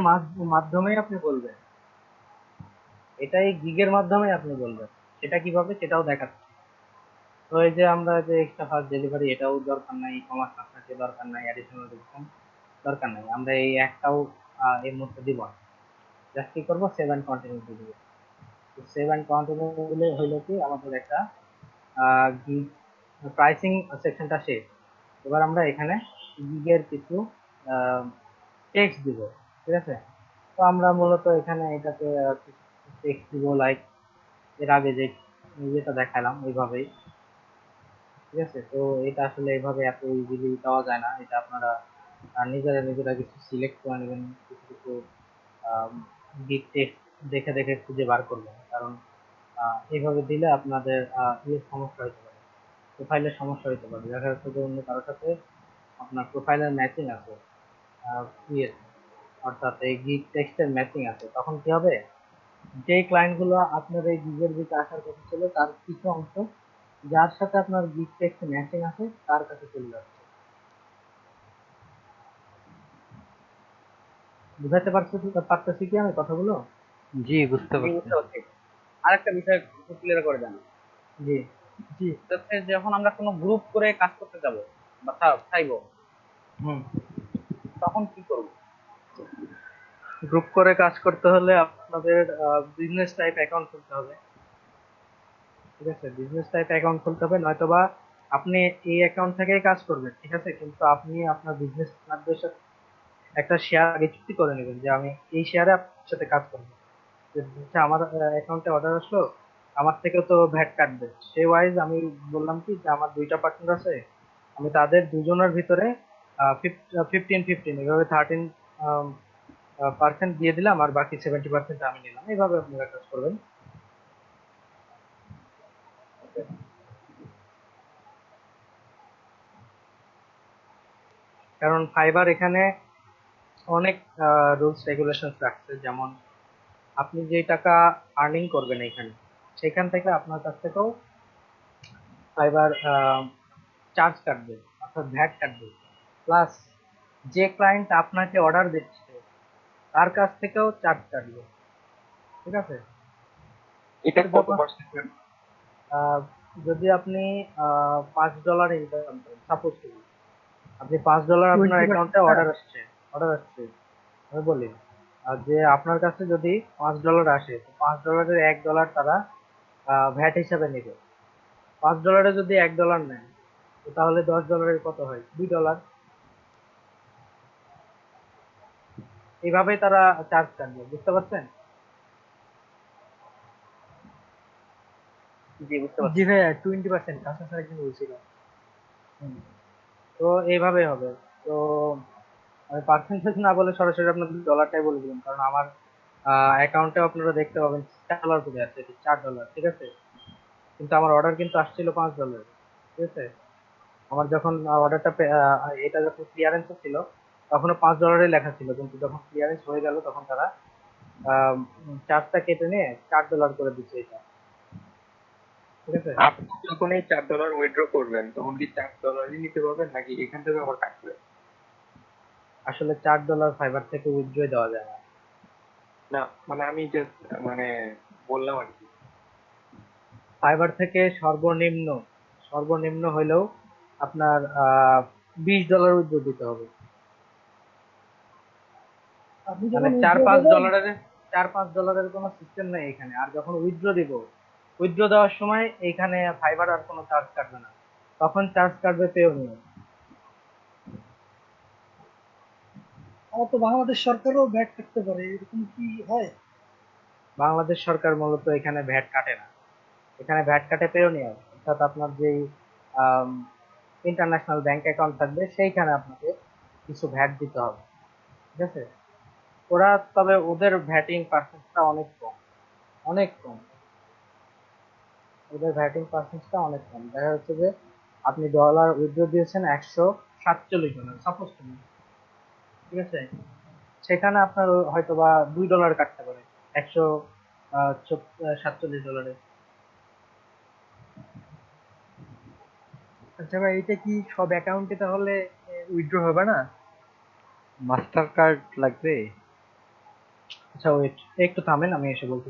মাধ্যমেই আপনি বলবেন, এটা এই গিগের মাধ্যমেই আপনি বলবেন। সেটা কিভাবে সেটাও দেখাচ্ছি। তো এই যে আমরা যে এক্সট্রা ফাস্ট ডেলিভারি এটাও দরকার নাই, ই কমার্স আপনাকে দরকার নাই, অ্যাডিশনাল ডিসকাউন্ট দরকার নাই, আমরা এই একটাও এর মধ্যে দিব না। জাস্ট কি করবো, সেভ অ্যান্ড কন্টিনিউ দিয়ে দিব। সেভ অ্যান্ড কন্টিনিউ দিলে হইলো কি, আমাদের একটা গিগ প্রাইসিং সেকশনটা শেষ। এবার আমরা এখানে গিগের কিছু টেক্সট দিব, ঠিক আছে। তো আমরা মূলত এখানে এটাতে টেক্সট দিব, লাইক এর আগে যে ইয়েটা দেখালাম ওইভাবেই, ঠিক আছে। তো এটা আসলে এইভাবে এত ইজিলি দেওয়া যায় না, এটা আপনারা আর নিজেরা নিজেরা কিছু সিলেক্ট করে নেবেন, কিছু কিছু গিগ টেক্সট দেখে দেখে খুঁজে বার করবেন, কারণ এইভাবে দিলে আপনাদের সমস্যা হতে পারে, প্রোফাইলের সমস্যা হতে পারে। দেখা যাচ্ছে যে অন্য কারোর সাথে আপনার প্রোফাইলের ম্যাচিং আছে, আহ, ইয়ে অর্থাৎ এই গিগ টেক্সটের ম্যাচিং আছে, তখন কি হবে, যে ক্লায়েন্ট গুলো আপনার এই গিগের দিকে আসার কথা ছিল তার কিছু অংশ যার সাথে আপনার গিগ টেক্সট ম্যাচিং আছে তার কাছে চলে যাচ্ছে। বুঝাতে পারতেছি কি আমি কথাগুলো? জি, বুঝতে জি, পারছি। বুঝতে পারছি। আরেকটা বিষয় একটু ক্লিয়ার করে দেন। জি। জি। হচ্ছে যখন আমরা কোনো গ্রুপ করে কাজ করতে যাব বা চাইবো, হুম। তখন কি করব? গ্রুপ করে কাজ করতে হলে আপনাদের বিজনেস টাইপ অ্যাকাউন্ট খুলতে হবে। ঠিক আছে, বিজনেস টাইপ অ্যাকাউন্ট খুলতে হবে, নয়তোবা আপনি এই অ্যাকাউন্ট থেকেই কাজ করবেন, ঠিক আছে, কিন্তু আপনি আপনার বিজনেস পার্টনারদের সাথে একটা শেয়ার আগে চুক্তি করে নেবেন যে আমি এই শেয়ারে আপনার সাথে কাজ করবো। যে হচ্ছে আমার অ্যাকাউন্টে অর্ডার আসলো, আমার থেকেও তো ভ্যাট কাটবে, সেই ওয়াইজ আমি বললাম কি যে আমার দুইটা পার্টনার আছে, আমি তাদের দুজনের ভিতরে 15-15 এভাবে 13% দিয়ে দিলাম, আর বাকি 70% আমি নিলাম, এইভাবে আপনারা কাজ করবেন। কারণ ফাইবার এখানে অনেক রুলস রেগুলেশন রাখছে, যেমন আপনি যে টাকা আর্নিং করবেন এখানে, সেখান থেকে আপনার কাছ থেকেও ফাইবার চার্জ কাটবে, অর্থাৎ ভ্যাট কাটবে, প্লাস যে ক্লায়েন্ট আপনাকে অর্ডার দিচ্ছে তার কাছ থেকেও চার্জ কাটবে। ঠিক আছে, এটা তো কত যখন পার্সেন্ট? আহ, যদি আপনি $5 ইনকাম করেন, সাপোজ করি আপনি $5 আপনার 20%? অ্যাকাউন্টে অর্ডার আসছে, আমি বলি, আর যে আপনার কাছে যদি $5 আসে, তো $5 $1 তারা ভ্যাট হিসাবে নেবে। $5 যদি $1 নেয়, তো তাহলে $10 কত হয়, $2। এইভাবেই তারা চার্জ কাটবে, বুঝতে পারছেন? জি, বুঝতে জি পারছি। ভাইয়া, 20% কাঁচা স্যার একদিন বলছিল। হুম। তো এইভাবেই হবে। তো আমি পার্সেন্টেজ না বলে সরাসরি আপনাদের ডলারটাই বলে দিলাম, কারণ আমার অ্যাকাউন্টে আপনারা দেখতে পাবেন $4 করে আছে, এটি $4, ঠিক আছে, কিন্তু আমার অর্ডার কিন্তু আসছিল $5। ঠিক আছে, আমার যখন অর্ডারটা এটা যখন ক্লিয়ারেন্স ছিল তখনও $5 লেখা ছিল, কিন্তু যখন ক্লিয়ারেন্স হয়ে গেল তখন তারা চার্জটা কেটে নিয়ে $4 করে দিচ্ছে এটা। ঠিক আছে, আপনি যখন এই $4 উইথড্র করবেন তখন কি $4 নিতে পারবেন নাকি এখান থেকে আবার কাটবে? আসলে $4 ফাইবার থেকে উইথড্র দেওয়া যায় না। না মানে আমি জাস্ট মানে বললাম আর কি। ফাইবার থেকে সর্বনিম্ন সর্বনিম্ন হলেও আপনার $20 উইথড্র দিতে হবে। আপনি মানে যখন চার উইথড্র পাঁচ দেবেন, ডলারের $4-5 কোনো সিস্টেম নেই এখানে। আর যখন উইথড্র দিব, উইথড্র দেওয়ার সময় এইখানে ফাইবার আর কোনো চার্জ কাটবে না, তখন চার্জ কাটবে পেওনিও। আমার তো বাংলাদেশ সরকারও ব্যাট করতে পারে, এরকম কি হয়? বাংলাদেশ সরকার মূলত এখানে ভ্যাট কাটে না, এখানে ভ্যাট কাটে পেওনিও, অর্থাৎ আপনার যেই ইন্টারন্যাশনাল ব্যাংক অ্যাকাউন্ট থাকবে সেইখানে আপনাকে কিছু ভ্যাট দিতে হবে। ঠিক আছে, ওরা তবে ওদের ভ্যাটিং পার্সেন্টটা অনেক কম, অনেক কম, ওদের ভ্যাটিং পার্সেন্টটা অনেক কম। দেখা যাচ্ছে যে আপনি ডলার উইথড্র দিয়েছেন $147, সাপোজ করি, ঠিক আছে, সেখানে আপনার হয়তো বা $2 কাটতে পারে 147 ডলারে। আচ্ছা ভাই, এটা কি সব অ্যাকাউন্টে তাহলে উইথড্র হবে না? মাস্টার কার্ড লাগবে? আচ্ছা ওয়েট, একটু থামেন, আমি এসে বলছি।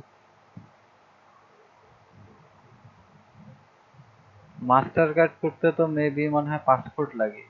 মাস্টার কার্ড করতে তো মেবি মনে হয় পাসপোর্ট লাগে।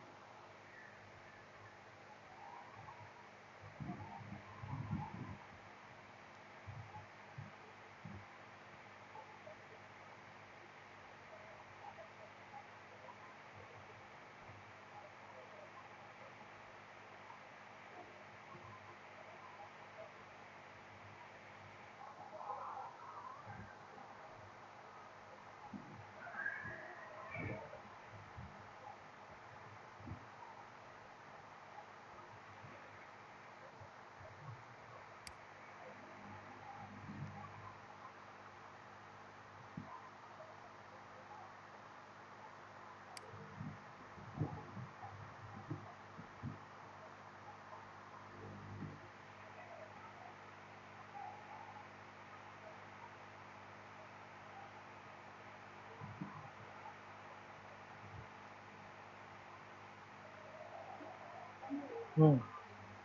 হুম।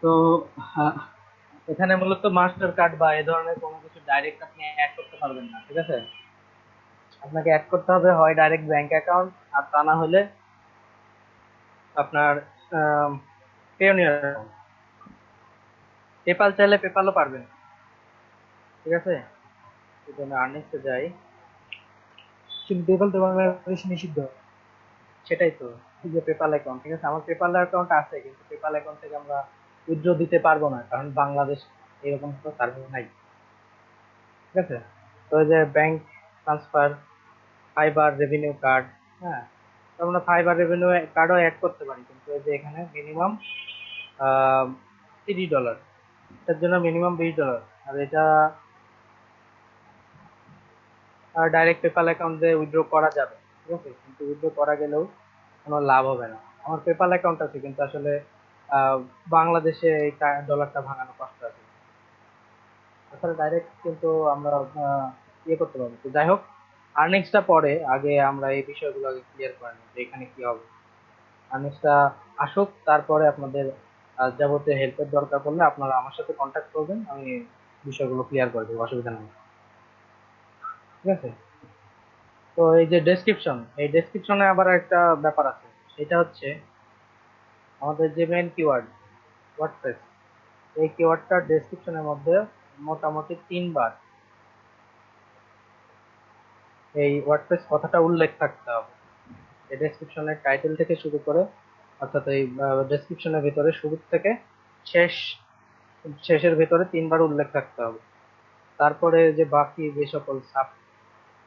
তো আহ, এখানে মূলত মাস্টার কার্ড বা এই ধরনের কোনো কিছু ডাইরেক্ট আপনি অ্যাড করতে পারবেন না, ঠিক আছে? আপনাকে অ্যাড করতে হবে হয় ডাইরেক্ট ব্যাংক অ্যাকাউন্ট, আর তা না হলে আপনার পেওনিয়ার অ্যাকাউন্ট। পেপাল চাইলে পেপালও পারবেন, ঠিক আছে? যদি আমি আর্নিংসে যাই, কিন্তু পেপাল তো বাংলাদেশে নিষিদ্ধ। সেটাই তো, এই যে পেপাল অ্যাকাউন্ট, ঠিক আছে, আমার পেপাল অ্যাকাউন্ট আছে, কিন্তু পেপাল অ্যাকাউন্ট থেকে আমরা উইথড্র দিতে পারবো না, কারণ বাংলাদেশ এরকম কোনো সার্ভিস নাই, ঠিক আছে? তো এই যে bank transfer, fibre revenue card, হ্যাঁ, তো আমরা ফাইবার রেভিনিউ কার্ডও অ্যাড করতে পারি, কিন্তু এই যে এখানে মিনিমাম $30, এটার জন্য মিনিমাম $20, আর এটা ডাইরেক্ট পেপাল অ্যাকাউন্টে উইথড্র করা যাবে, ঠিক আছে, কিন্তু উইথড্র করা গেলেও কোনো লাভ হবে না। আমার পেপাল অ্যাকাউন্ট আছে, কিন্তু আসলে আহ, বাংলাদেশে এই ডলারটা ভাঙানো কষ্ট আছে, আসলে ডাইরেক্ট কিন্তু আমরা ইয়ে করতে পারবো। তো যাই হোক, আর্নিংসটা পরে, আগে আমরা এই বিষয়গুলো আগে ক্লিয়ার করে নিই যে এখানে কি হবে। আর্নিংসটা আসুক, তারপরে আপনাদের যাবতীয় হেল্পের দরকার পড়লে আপনারা আমার সাথে কন্ট্যাক্ট করবেন, আমি বিষয়গুলো ক্লিয়ার করে দেবো, অসুবিধা নেই, ঠিক আছে? তো এই যে ডেসক্রিপশন, এই ডেসক্রিপশনে আবার একটা ব্যাপার আছে, সেটা হচ্ছে আমাদের যে মেইন কিওয়ার্ড ওয়ার্ডপ্রেস, এই কিওয়ার্ডটার ডেসক্রিপশনের মধ্যে মোটামুটি 3 বার এই ওয়ার্ডপ্রেস কথাটা উল্লেখ থাকতে হবে। এই ডেসক্রিপশনের টাইটেল থেকে শুরু করে, অর্থাৎ এই ডেসক্রিপশনের ভিতরে শুরু থেকে শেষ, শেষের ভিতরে 3 বার উল্লেখ থাকতে হবে। তারপরে যে বাকি যে সকল সাব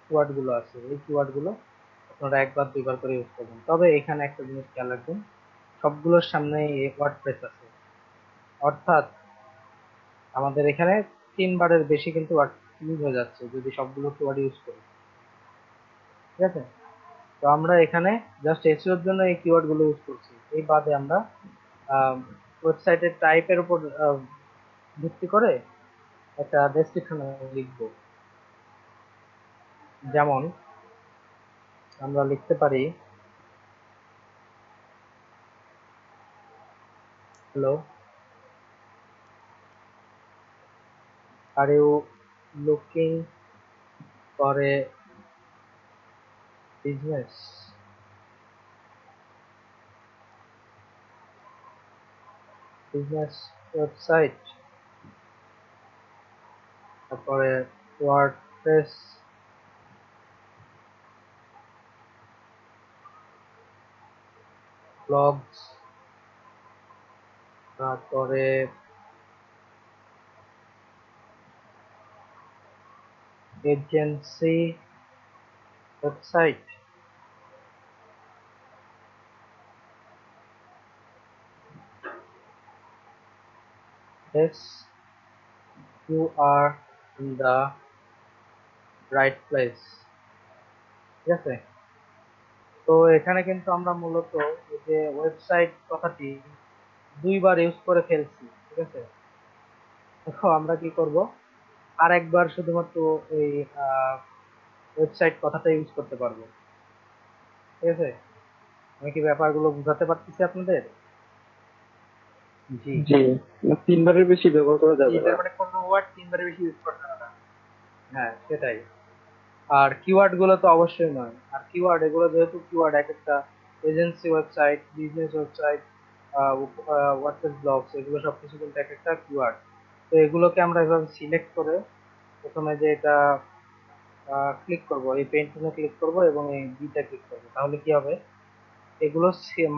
কিওয়ার্ড গুলো আছে, এই কিওয়ার্ড গুলো আপনারা 1 বার 2 বার করে ইউজ করবেন। তবে এখানে একটা জিনিস খেয়াল রাখবেন, সবগুলোর সামনে ওয়ার্ডপ্রেস আছে, অর্থাৎ আমাদের এখানে 3 বারের বেশি কিন্তু ওয়ার্ড ইউজ হয়ে যাচ্ছে যদি সবগুলো কিওয়ার্ড ইউজ করি, ঠিক আছে? তো আমরা এখানে জাস্ট এসইওর জন্য এই কিওয়ার্ড গুলো ইউজ করছি, এই বাদে আমরা ওয়েবসাইটের টাইপের উপর ভিত্তি করে একটা ডেসক্রিপশন লিখবো। যেমন আমরা লিখতে পারি, hello, are you looking for a business, business website, তারপরে ওয়ার্ডপ্রেস ব্লগস, তারপরে agency website, yes, you are in the right place, ঠিক আছে? তো এখানে কিন্তু আমরা মূলত এই যে ওয়েবসাইট কথাটি 2 বার ইউজ করে ফেলছি, ঠিক আছে? তো আমরা কি করব, আর একবার শুধুমাত্র এই ওয়েবসাইট কথাটা ইউজ করতে পারবো, ঠিক আছে? আমি কি ব্যাপারগুলো বুঝাতে পারতেছি আপনাদের? জি। জি, না 3 বারের বেশি ব্যবহার করা জি, যাবে না। তার মানে কোনো ওয়ার্ড 3 বারের বেশি ইউজ করতে হবে না। হ্যাঁ, সেটাই। আর কিওয়ার্ড গুলো তো অবশ্যই নয়, আর কিওয়ার্ড এগুলো যেহেতু কিওয়ার্ড, এক একটা agency website, business website, WordPress blogs, এগুলো সবকিছু কিন্তু এক একটা কিওয়ার্ড। তো এগুলোকে আমরা এভাবে সিলেক্ট করে প্রথমে যে এটা ক্লিক করব, এই পেন টুলে ক্লিক করব এবং এই বিটা ক্লিক করব, তাহলে কি হবে, এগুলো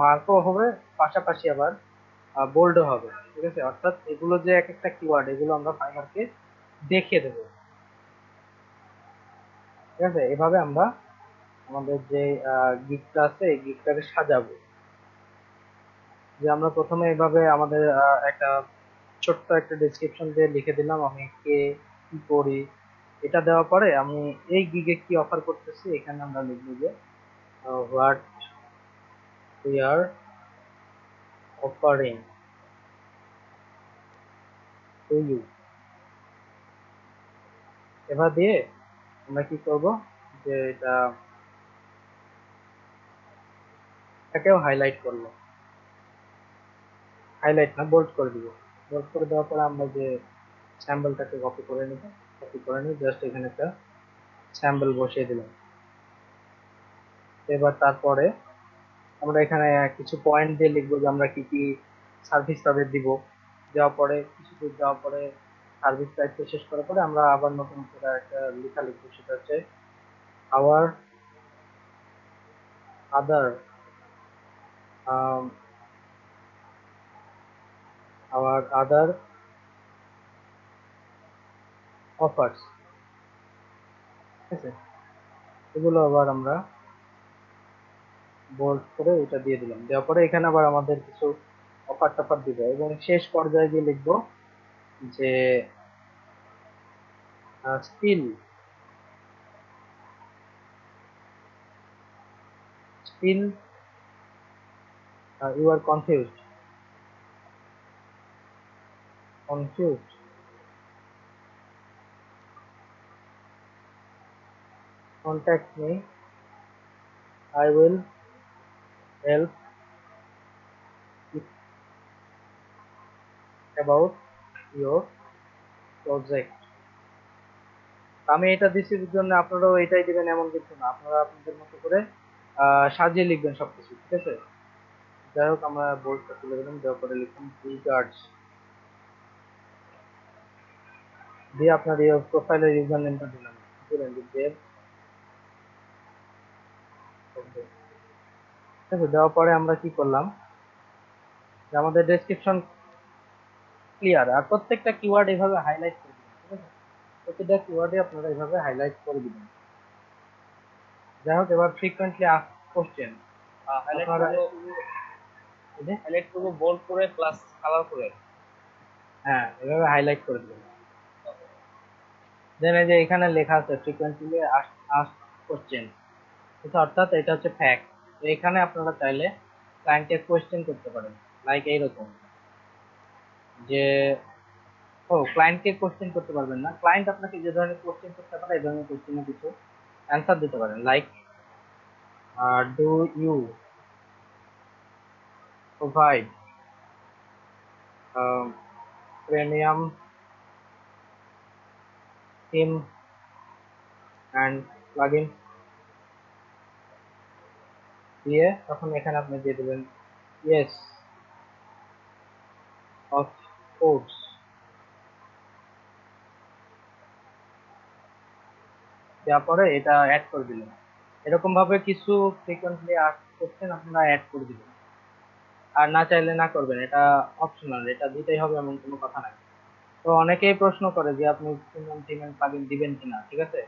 মার্কও হবে, পাশাপাশি আবার বোল্ডও হবে, ঠিক আছে? অর্থাৎ এগুলো যে এক একটা কিওয়ার্ড, এগুলো আমরা ফাইবারকে দেখিয়ে দেবো, ঠিক আছে? এভাবে আমরা আমাদের যে গিকটা আছে এই গিকটাকে সাজাবো। যে আমরা প্রথমে এভাবে আমাদের একটা ছোট্ট একটা ডেসক্রিপশন দিয়ে লিখে দিলাম আমি কে, কি করি। এটা দেওয়ার পরে আমি এই গিগে কি অফার করতেছি এখানে আমরা লিখবো যে what we are offering to you. এবার দিয়ে আমরা কি করব, যে এটাকেও হাইলাইট করবো, হাইলাইট না, বোল্ড করে দিব। বোল্ড করে দেওয়ার পরে আমরা যে স্যাম্পলটাকে কপি করে নিব, কপি করে নিয়ে জাস্ট এখানে একটা স্যাম্পল বসিয়ে দিলাম। এবার তারপরে আমরা এখানে কিছু পয়েন্ট দিয়ে লিখবো যে আমরা কি কি সার্ভিস তাদের দিব। দেওয়ার পরে কিছু দূর যাওয়ার পরে সার্ভিস দায়িত্ব শেষ করার পরে আমরা আবার নতুন করে একটা লেখা লিখবো, সেটা হচ্ছে আওয়ার আদার আওয়ার আদার অফার্স। ঠিক আছে, এগুলো আবার আমরা বোল্ড করে এটা দিয়ে দিলাম। দেওয়ার পরে এখানে আবার আমাদের কিছু অফার টফার দিব এবং শেষ পর্যায়ে গিয়ে লিখবো যে still still you are confused contact me, I will help you about your project. আমি এটা দিছি জন্য আপনারাও এটাই দিবেন এমন কিছু না, আপনারা আপনাদের মতো করে সাজিয়ে লিখবেন সবকিছু। ঠিক আছে, যাই হোক আমরা বোর্ডটা তুলে দিলাম, দেওয়ার পরে লিখুন রিগার্ডস দিয়ে আপনার এই প্রোফাইলের ইউজার নেমটা দিলাম, দিলেন দেব। ঠিক আছে, দেওয়ার পরে আমরা কি করলাম যে আমাদের ডেসক্রিপশন ক্লিয়ার, আর প্রত্যেকটা কিওয়ার্ড এইভাবে হাইলাইট করে দিবেন। ঠিক আছে, প্রতিটা কিওয়ার্ডে আপনারা এইভাবে হাইলাইট করে দিবেন। যাই হোক, এবার ফ্রিকোয়েন্টলি আস্ক কোশ্চেন হাইলাইট আপনারা করবো, হাইলাইট করবো বোল্ড করে প্লাস কালার করে। হ্যাঁ এভাবে হাইলাইট করে দিবেন। দেন এই যে এখানে লেখা আছে ফ্রিকোয়েন্টলি আস্ক কোশ্চেন, অর্থাৎ এটা হচ্ছে ফ্যাক্ট। তো এখানে আপনারা চাইলে ক্লায়েন্টকে কোশ্চেন করতে পারেন, লাইক এইরকম যে ক্লায়েন্টকে কোশ্চেন করতে পারবেন না, ক্লায়েন্ট আপনাকে যে ধরনের কোশ্চেন করতে পারে এই ধরনের কোশ্চেনে কিছু অ্যান্সার দিতে পারেন, like do you provide premium theme and plugin দিয়ে তখন এখানে আপনি দিয়ে দেবেন ইয়েস অফ কোর্স। দেওয়ার পরে এটা অ্যাড করে দিলেন। এরকম ভাবে কিছু ফ্রিকোয়েন্টলি আস্ক কোশ্চেন আপনারা অ্যাড করে দিবেন, আর না চাইলে না করবেন, এটা অপশনাল, এটা দিতেই হবে এমন কোনো কথা নাই। তো অনেকেই প্রশ্ন করে যে আপনি প্রিমিয়াম থিম এন্ড প্লাগইন দিবেন কিনা। ঠিক আছে,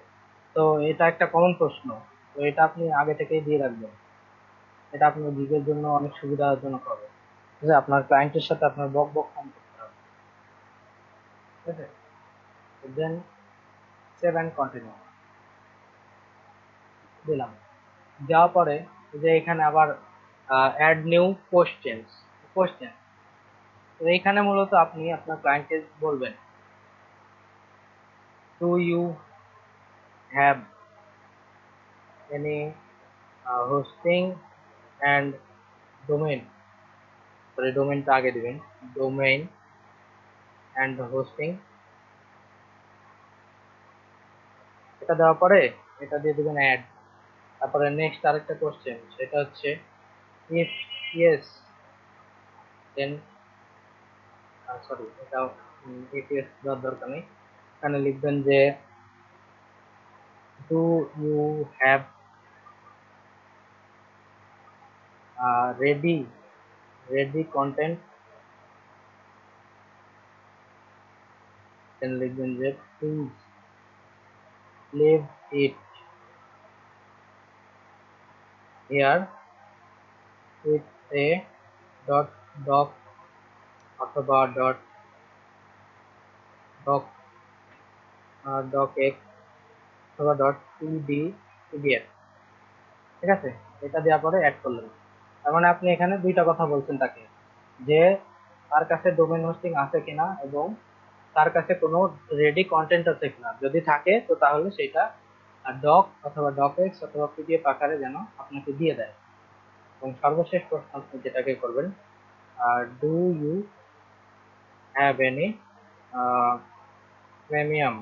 তো এটা একটা কমন প্রশ্ন, তো এটা আপনি আগে থেকেই দিয়ে রাখবেন, এটা আপনার গিগের জন্য অনেক সুবিধাজনক হবে। ঠিক আছে, আপনার ক্লায়েন্টের সাথে আপনার বক বক কম করতে হবে। ঠিক আছে, দেন সেভ অ্যান্ড কন্টিনিউ দিলাম। দেওয়ার পরে যে এখানে আবার অ্যাড নিউ কোশ্চেন, তো এইখানে মূলত আপনি আপনার ক্লায়েন্টকে বলবেন do you have any hosting and domain, sorry ডোমেইনটা আগে দিবেন, ডোমেইন অ্যান্ড হোস্টিং। এটা দেওয়ার পরে এটা দিয়ে দিবেন অ্যাড। তারপরে নেক্সট আরেকটা কোশ্চেন, সেটা হচ্ছে ইফ ইয়েস দেন, সরি এটা ইফ ইয়েস দেওয়ার দরকার নেই, এখানে লিখবেন যে do you have ready ready content, then লিখবেন যে please leave it here with a dot doc অথবা ডট ডক ডক এক্স অথবা ডট পিডিএফ। ঠিক আছে, এটা দেওয়ার পরে অ্যাড করলেন। তার মানে আপনি এখানে দুইটা কথা বলছেন তাকে, যে তার কাছে ডোমেইন হোস্টিং আছে কিনা এবং তার কাছে কোনো রেডি কন্টেন্ট আছে কিনা, যদি থাকে তো তাহলে সেটা ডক অথবা ডকএক্স অথবা পিডিএফ আকারে যেন আপনাকে দিয়ে দেয়। এবং সর্বশেষ প্রশ্ন আপনি যেটাকে করবেন do you have any premium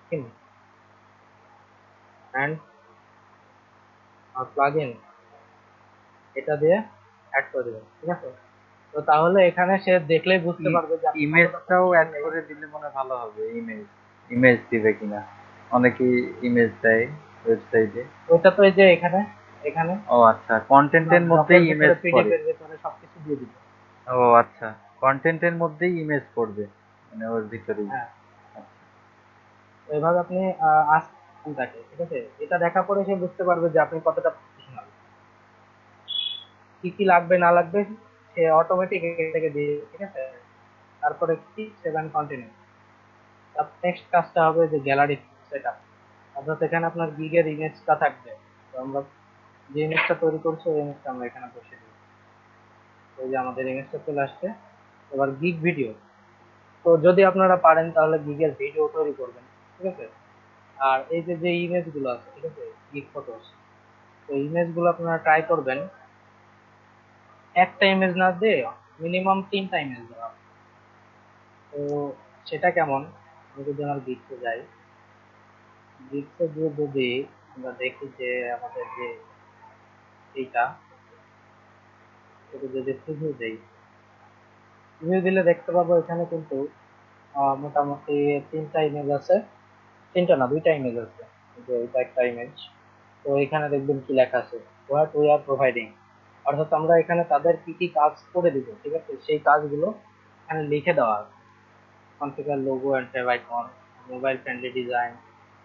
theme and plug in, এটা দিয়ে অ্যাড করে দেবেন, ঠিক আছে? তো তাহলে এখানে সে দেখলেই বুঝতে পারবে যে আপনি কতটা ইমেজটাও অ্যাড প্রফেশনাল। করে দিলে মনে হয় ভালো হবে। ইমেজ দিবে কিনা, অনেকেই ইমেজ দেয় ওয়েবসাইটে। ওইটা তো এই যে এখানে এখানে ও আচ্ছা, কন্টেন্টের ডকের মধ্যেই ভিতরে ইমেজ পিডিএফ পড়ে। এর ভিতরে সবকিছু দিয়ে দিবে। ও আচ্ছা, কন্টেন্টের মধ্যেই ইমেজ পড়বে, মানে ওর ভিতরেই। হ্যাঁ, আচ্ছা। তো এইভাবে আপনি আসবেন তাকে, ঠিক আছে? এটা দেখার পরে সে বুঝতে পারবে যে আপনি কতটা প্রফেশনাল। কি কি লাগবে না লাগবে সে অটোমেটিক থেকে দিয়ে দিবে, ঠিক আছে? তারপরে কি সেভেন কন্টিনিউ। নেক্সট কাজটা হবে যে গ্যালারি সেটআপ, অর্থাৎ এখানে আপনার গিগের ইমেজটা থাকবে। তো আমরা যে ইমেজটা তৈরি করছি ওই ইমেজটা আমরা এখানে বসিয়ে দিই। ওই যে আমাদের ইমেজটা চলে আসছে। এবার গিগ ভিডিও, তো যদি আপনারা পারেন তাহলে গিগের ভিডিও তৈরি করবেন, ঠিক আছে? আর এই যে যে ইমেজ গুলো আছে, ঠিক আছে, গিগ ফটোস, তো ইমেজ গুলো আপনারা ট্রাই করবেন একটা ইমেজ না দিয়ে মিনিমাম 3টা ইমেজ দেওয়া। তো সেটা কেমন, আমি যদি আমার গিগসে যাই, গিগসে গিয়ে যদি আমরা দেখি যে আমাদের যে এইটা, সেটা যদি প্রিভিউ দেই, প্রিভিউ দিলে দেখতে পাবো এখানে কিন্তু মোটামুটি 3টা ইমেজ আছে। 3টা না, 2টা ইমেজ আছে। এই যে এটা একটা ইমেজ। তো এখানে দেখবেন কি লেখা আছে, হোয়াট উই আর প্রোভাইডিং, অর্থাৎ আমরা এখানে তাদের কি কি কাজ করে দিব, ঠিক আছে, সেই কাজগুলো এখানে লিখে দেওয়া আছে। Configure logo and favicon, mobile friendly design,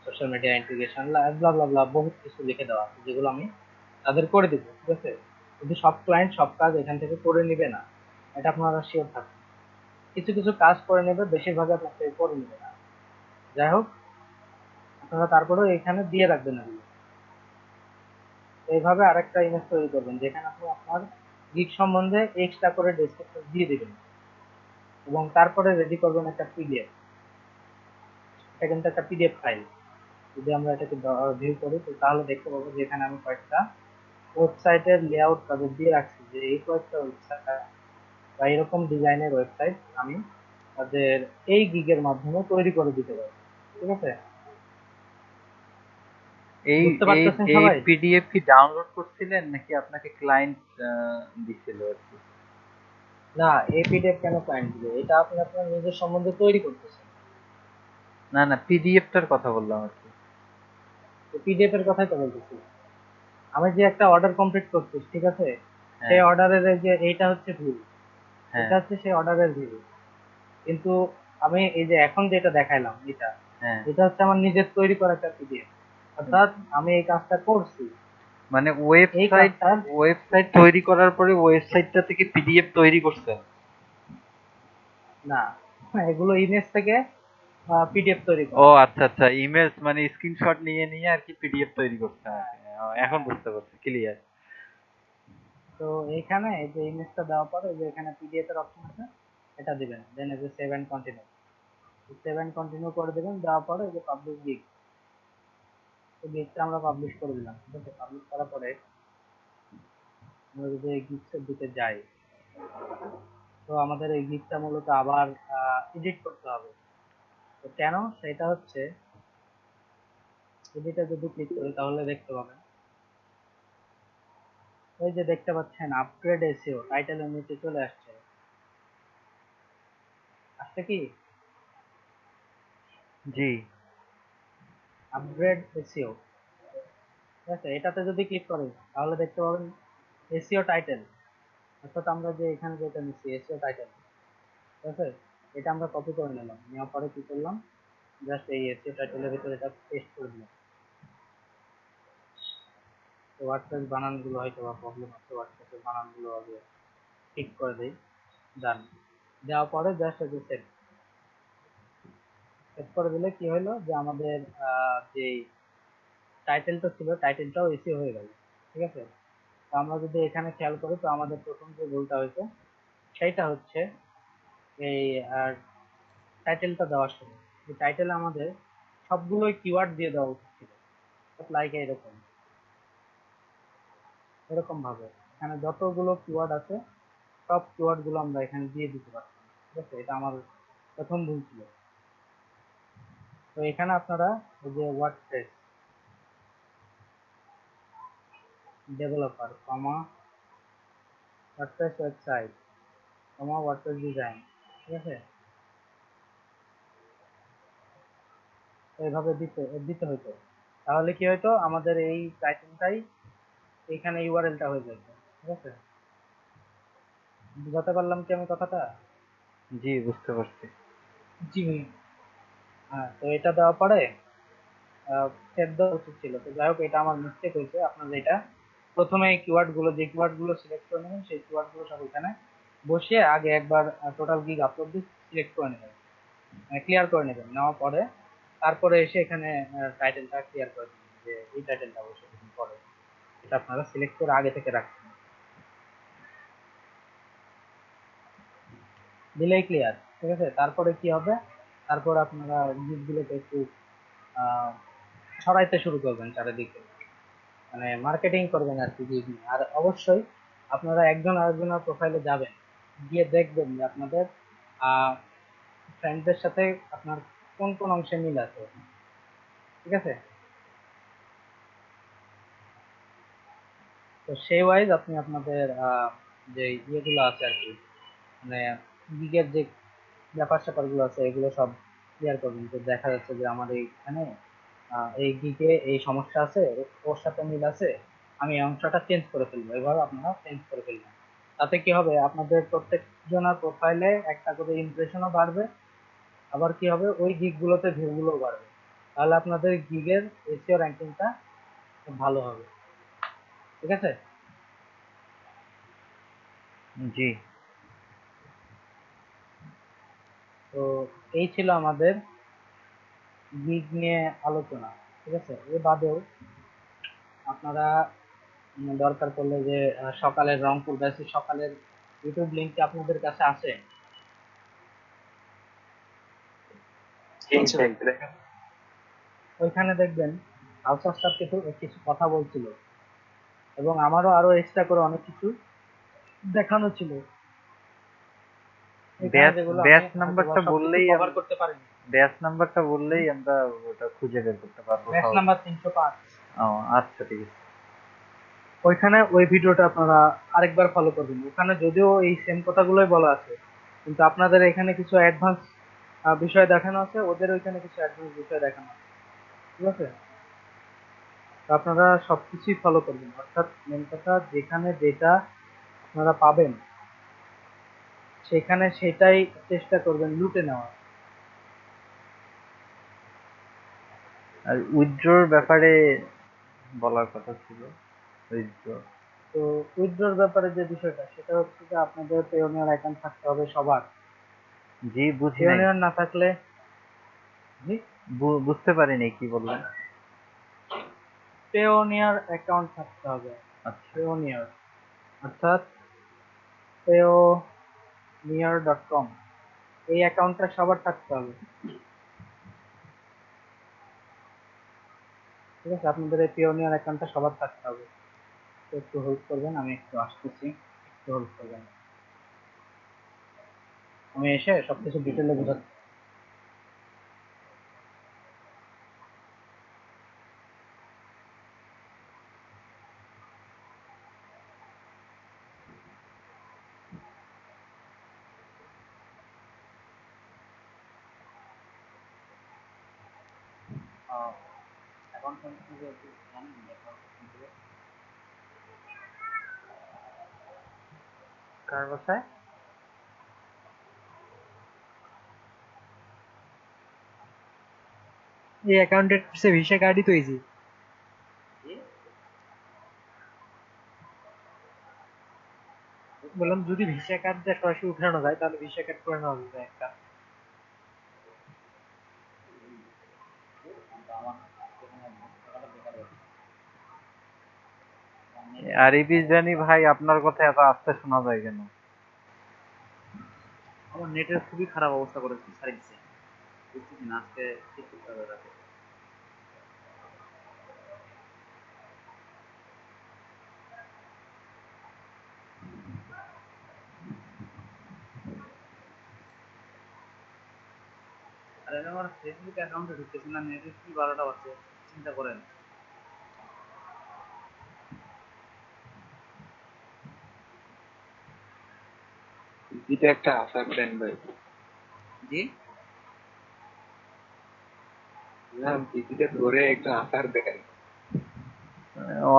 social media integration, blah blah blah, বহুত কিছু লিখে দেওয়া আছে যেগুলো আমি তাদের করে দিব, ঠিক আছে? কিন্তু সব ক্লায়েন্ট সব কাজ এখান থেকে করে নিবে না, এটা আপনারা শিওর থাকুন। কিছু কিছু কাজ করে নেবে, বেশিরভাগ আপনার থেকে করে নেবে না। যাই হোক, আপনারা তারপরেও এখানে দিয়ে রাখবেন এগুলো। এইভাবে আরেকটা ইমেজ তৈরি করবেন যেখানে আপনি আপনার গিগ সম্বন্ধে এক্সট্রা করে ডেসক্রিপশন দিয়ে দিবেন, এবং তারপরে রেডি করবেন একটা পিডিএফ। এটা কিন্তু একটা পিডিএফ ফাইল। যদি আমরা এটাকে ভিউ করি তো তাহলে দেখতে পাবো যে এখানে আমি কয়েকটা ওয়েবসাইটের লেআউট তাদের দিয়ে রাখছি, যে এই কয়েকটা ওয়েবসাইট বা এরকম ডিজাইনের ওয়েবসাইট আমি তাদের এই গিগের মাধ্যমে তৈরি করে দিতে পারি, ঠিক আছে? এই বুঝতে এই পারতেছেন এই সবাই? পিডিএফ কি ডাউনলোড করছিলেন নাকি আপনাকে ক্লায়েন্ট দিছিল আর কি? না, এই পিডিএফ কেন ক্লায়েন্ট দিবে, এটা আপনি আপনার নিজের সম্বন্ধে তৈরি করতেছেন। না না, পিডিএফটার কথা বললাম আর কি। পিডিএফ এর কথাই তো বলতেছি। আমি যে একটা অর্ডার কমপ্লিট করছি, ঠিক আছে, সেই হ্যাঁ অর্ডারের যে এইটা হচ্ছে ভিউ, হ্যাঁ এটা হচ্ছে সেই অর্ডারের ভিউ। কিন্তু আমি এই যে এখন যেটা দেখাইলাম, এটা হ্যাঁ। এটা হচ্ছে আমার নিজের তৈরি করা একটা পিডিএফ, অর্থাৎ আমি এই কাজটা করছি। মানে এই ওয়েবসাইট কাজটার ওয়েবসাইট তৈরি করার পরে ওয়েবসাইটটা থেকে পিডিএফ তৈরি করছেন? না, এগুলো ইমেজ থেকে পিডিএফ তৈরি ও করা। আচ্ছা আচ্ছা, ইমেজ মানে স্ক্রিনশট নিয়ে নিয়ে আর কি পিডিএফ তৈরি করছেন আর হ্যাঁ, কি। এখন হ্যাঁ। বুঝতে পারছি, ক্লিয়ার। তো এইখানে এই যে ইমেজটা দেওয়ার পরে যে এখানে পিডিএফ এর অপশন আছে, এটা দিবেন, দেন এই যে save and continue, save and continue করে দিবেন। দেওয়ার পরে এই যে পাবলিশ গিগ, এই গিগটা আমরা পাবলিশ করে দিলাম, ঠিক আছে? পাবলিশ করার পরে আমরা যদি এই গিগসের দিকে যাই, তো আমাদের এই গিগটা মূলত আবার এডিট করতে হবে। তো কেন, সেটা হচ্ছে এডিটে যদি ক্লিক করি তাহলে দেখতে পাবেন, ওই যে দেখতে পাচ্ছেন আপগ্রেড এসইও টাইটেলের নিচে চলে আসছে, আসছে কি জি। আপগ্রেড এসইও, ঠিক আছে? এটাতে যদি ক্লিক করি তাহলে দেখতে পাবেন এসইও টাইটেল, অর্থাৎ আমরা যে এখানে যেটা নিচ্ছি এসইও টাইটেল, ঠিক আছে? এটা আমরা কপি করে নিলাম, নেওয়ার পরে কি করলাম, জাস্ট এই এসইও টাইটেলের ভিতরে এটা পেস্ট করে দিলাম। তো ওয়ার্ডপ্রেস বানানগুলো হয়তো বা প্রবলেম আছে, ওয়ার্ডপ্রেসের বানানগুলো আগে ঠিক করে দেই। ডান, দেওয়ার পরে জাস্ট এই যে সেভ, সেভ করে দিলে কি হলো যে আমাদের যে টাইটেলটা ছিল টাইটেলটাও এসি হয়ে গেল, ঠিক আছে? তো আমরা যদি এখানে খেয়াল করি তো আমাদের প্রথম যে ভুলটা হয়েছে সেইটা হচ্ছে এই টাইটেলটা দেওয়ার সময় এই টাইটেলে আমাদের সবগুলোই কিওয়ার্ড দিয়ে দেওয়া উচিত ছিল, লাইক এরকম এরকম ভাবে। এখানে যতগুলো কিওয়ার্ড আছে সব কিওয়ার্ড গুলো আমরা এখানে দিয়ে দিতে পারছি, ঠিক আছে? এটা আমার প্রথম ভুল ছিল। তো এখানে আপনারা এই যে ওয়ার্ডপ্রেস ডেভেলপার কমা ওয়ার্ডপ্রেস ওয়েবসাইট কমা ওয়ার্ডপ্রেস ডিজাইন, ঠিক আছে? এইভাবে দিতে দিতে হতো, তাহলে কি হতো আমাদের এই টাইটেলটাই এখানে ইউআরএলটা হয়ে যেত, ঠিক আছে? বুঝাতে পারলাম কি আমি কথাটা? জি, বুঝতে পারছি। জি ভাই। হ্যাঁ, তো এটা দেওয়ার পরে সেট দেওয়া উচিত ছিল, তো যাই হোক এটা আমার মিস্টেক হয়েছে। আপনারা এটা প্রথমে এই কিওয়ার্ড গুলো, যে কিওয়ার্ড গুলো সিলেক্ট করে নেবেন সেই কিওয়ার্ড গুলো সব এখানে বসিয়ে আগে একবার টোটাল গিগ আপলোড দিয়ে সিলেক্ট করে নেবেন, ক্লিয়ার করে নেবেন। নেওয়ার পরে তারপরে এসে এখানে টাইটেলটা ক্লিয়ার করে দেবেন যে এই টাইটেলটা বসে দেবেন পরে। এটা আপনারা সিলেক্ট করে আগে থেকে রাখবেন, দিলেই ক্লিয়ার, ঠিক আছে? তারপরে কি হবে, তারপর আপনারা গিগগুলোকে একটু আহ, ছড়াইতে শুরু করবেন চারিদিকে, মানে মার্কেটিং করবেন আর কি গিগ নিয়ে। আর অবশ্যই আপনারা একজন আরেকজনের প্রোফাইলে যাবেন, গিয়ে দেখবেন যে আপনাদের ফ্রেন্ডদের সাথে আপনার কোন কোন অংশে মিল আছে, ঠিক আছে? তো সেই ওয়াইজ আপনি আপনাদের যে ইয়েগুলো আছে আর কি, মানে গিগের যে ব্যাপার স্যাপার গুলো আছে এগুলো সব ক্লিয়ার করবেন। যে দেখা যাচ্ছে যে আমার এইখানে এই গিগে এই সমস্যা আছে, ওর সাথে মিল আছে, আমি এই অংশটা চেঞ্জ করে ফেলবো, এভাবে আপনারা চেঞ্জ করে ফেলবেন। তাতে কি হবে, আপনাদের প্রত্যেক জনের প্রোফাইলে একটা করে ইমপ্রেশনও বাড়বে, আবার কি হবে ওই গিগ গুলোতে ভিউ গুলো বাড়বে। তাহলে আপনাদের গিগের এসইও র্যাঙ্কিংটা খুব ভালো হবে, ঠিক আছে? জি। তো এই ছিল আমাদের গিগ নিয়ে আলোচনা, ঠিক আছে? এর বাদেও আপনারা দরকার পড়লে যে সকালের রংপুর ব্যাচের সকালের ইউটিউব লিংকটি আপনাদের কাছে আছে, ওইখানে দেখবেন আউটসার স্টাফ কিছু কিছু কথা বলছিল এবং আমারও আরো এক্সট্রা করে অনেক কিছু দেখানো ছিল এখানে, ব্যাচ যেগুলো আমি ব্যাচ হয়তো নাম্বারটা সবকিছু বললেই কভার করতে পারিনি। ব্যাচ নাম্বারটা বললেই আমরা ওটা খুঁজে বের করতে পারবো ব্যাচ সহজে। নাম্বার 305। ও, আচ্ছা, ঠিক আছে। ওইখানে ওই ভিডিওটা আপনারা আরেকবার ফলো করবেন, ওখানে যদিও এই সেম কথাগুলোই বলা আছে, কিন্তু আপনাদের এখানে কিছু অ্যাডভান্স বিষয় দেখানো আছে, ওদের ওইখানে কিছু অ্যাডভান্স বিষয় দেখানো আছে, ঠিক আছে? তো আপনারা সবকিছুই ফলো করবেন, অর্থাৎ মেন কথা যেখানে যেটা আপনারা পাবেন সেখানে সেটাই চেষ্টা করবেন লুটে নেওয়ার। আর উইথড্রর ব্যাপারে বলার কথা ছিল। উইথড্র। তো উইথড্রর ব্যাপারে যে বিষয়টা সেটা হচ্ছে যে আপনাদের পেওনিয়ার অ্যাকাউন্ট থাকতে হবে সবার। জি, বুঝি নাই। পেওনিয়ার না থাকলে, জি, বুঝতে পারিনি কি বললেন। পেওনিয়ার অ্যাকাউন্ট থাকতে হবে। আচ্ছা। পেওনিয়ার অর্থাৎ payoneer.com, এই অ্যাকাউন্টটা সবার থাকতে হবে, ঠিক আছে? আপনাদের এই পিওনিয়ার অ্যাকাউন্টটা সবার থাকতে হবে। তো একটু হোল্ড করবেন, আমি একটু আসতেছি, একটু হোল্ড করবেন, আমি এসে সবকিছু ডিটেলে বোঝাচ্ছি। অ্যাকাউন্ট সম্পর্কে একটু জানেন? অ্যাকাউন্ট সম্পর্কে কার বাসায়? এই অ্যাকাউন্টের ভিসা কার্ডই তো ইজি। কি? বললাম যদি ভিসা কার্ড দিয়ে সরাসরি উঠানো যায় তাহলে ভিসা কার্ড করে নেওয়া যাবে একটা। আমার এখানে টাকাটা বেকার হচ্ছে। আরিফ জানি ভাই, আপনার কথা এত আস্তে শোনা যায় কেন? আমার নেটের খুবই খারাপ অবস্থা করেছে সার্ভিসে, বুঝতেছি না, আজকে ঠিক করতে হবে তাকে। আর আমি আমার ফেসবুক অ্যাকাউন্টে ঢুকতেছি না, নেটের কি 12টা বাজছে, চিন্তা করেন। পিসিটা একটা আসার দেন ভাই। জি, না, পিসিটা ধরে একটা আসার দেন।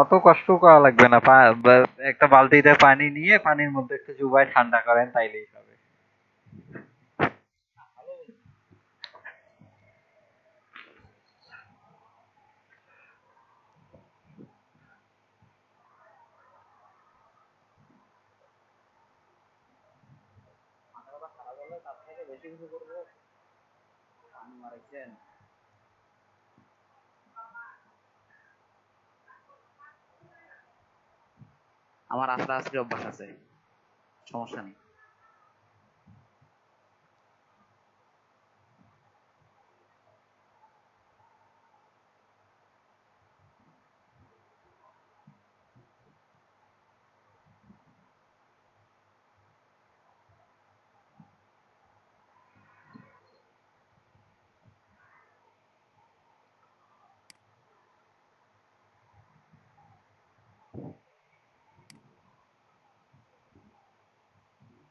অত কষ্ট করা লাগবে না, একটা বালতিতে পানি নিয়ে পানির মধ্যে একটু চুবাই ঠান্ডা করেন তাইলেই হবে। মাথা ব্যথা খারাপ হলে তার থেকে বেশি কিছু করবো, পানি মারাইছেন। আমার আস্তে আস্তে অভ্যাস আছে, সমস্যা নেই।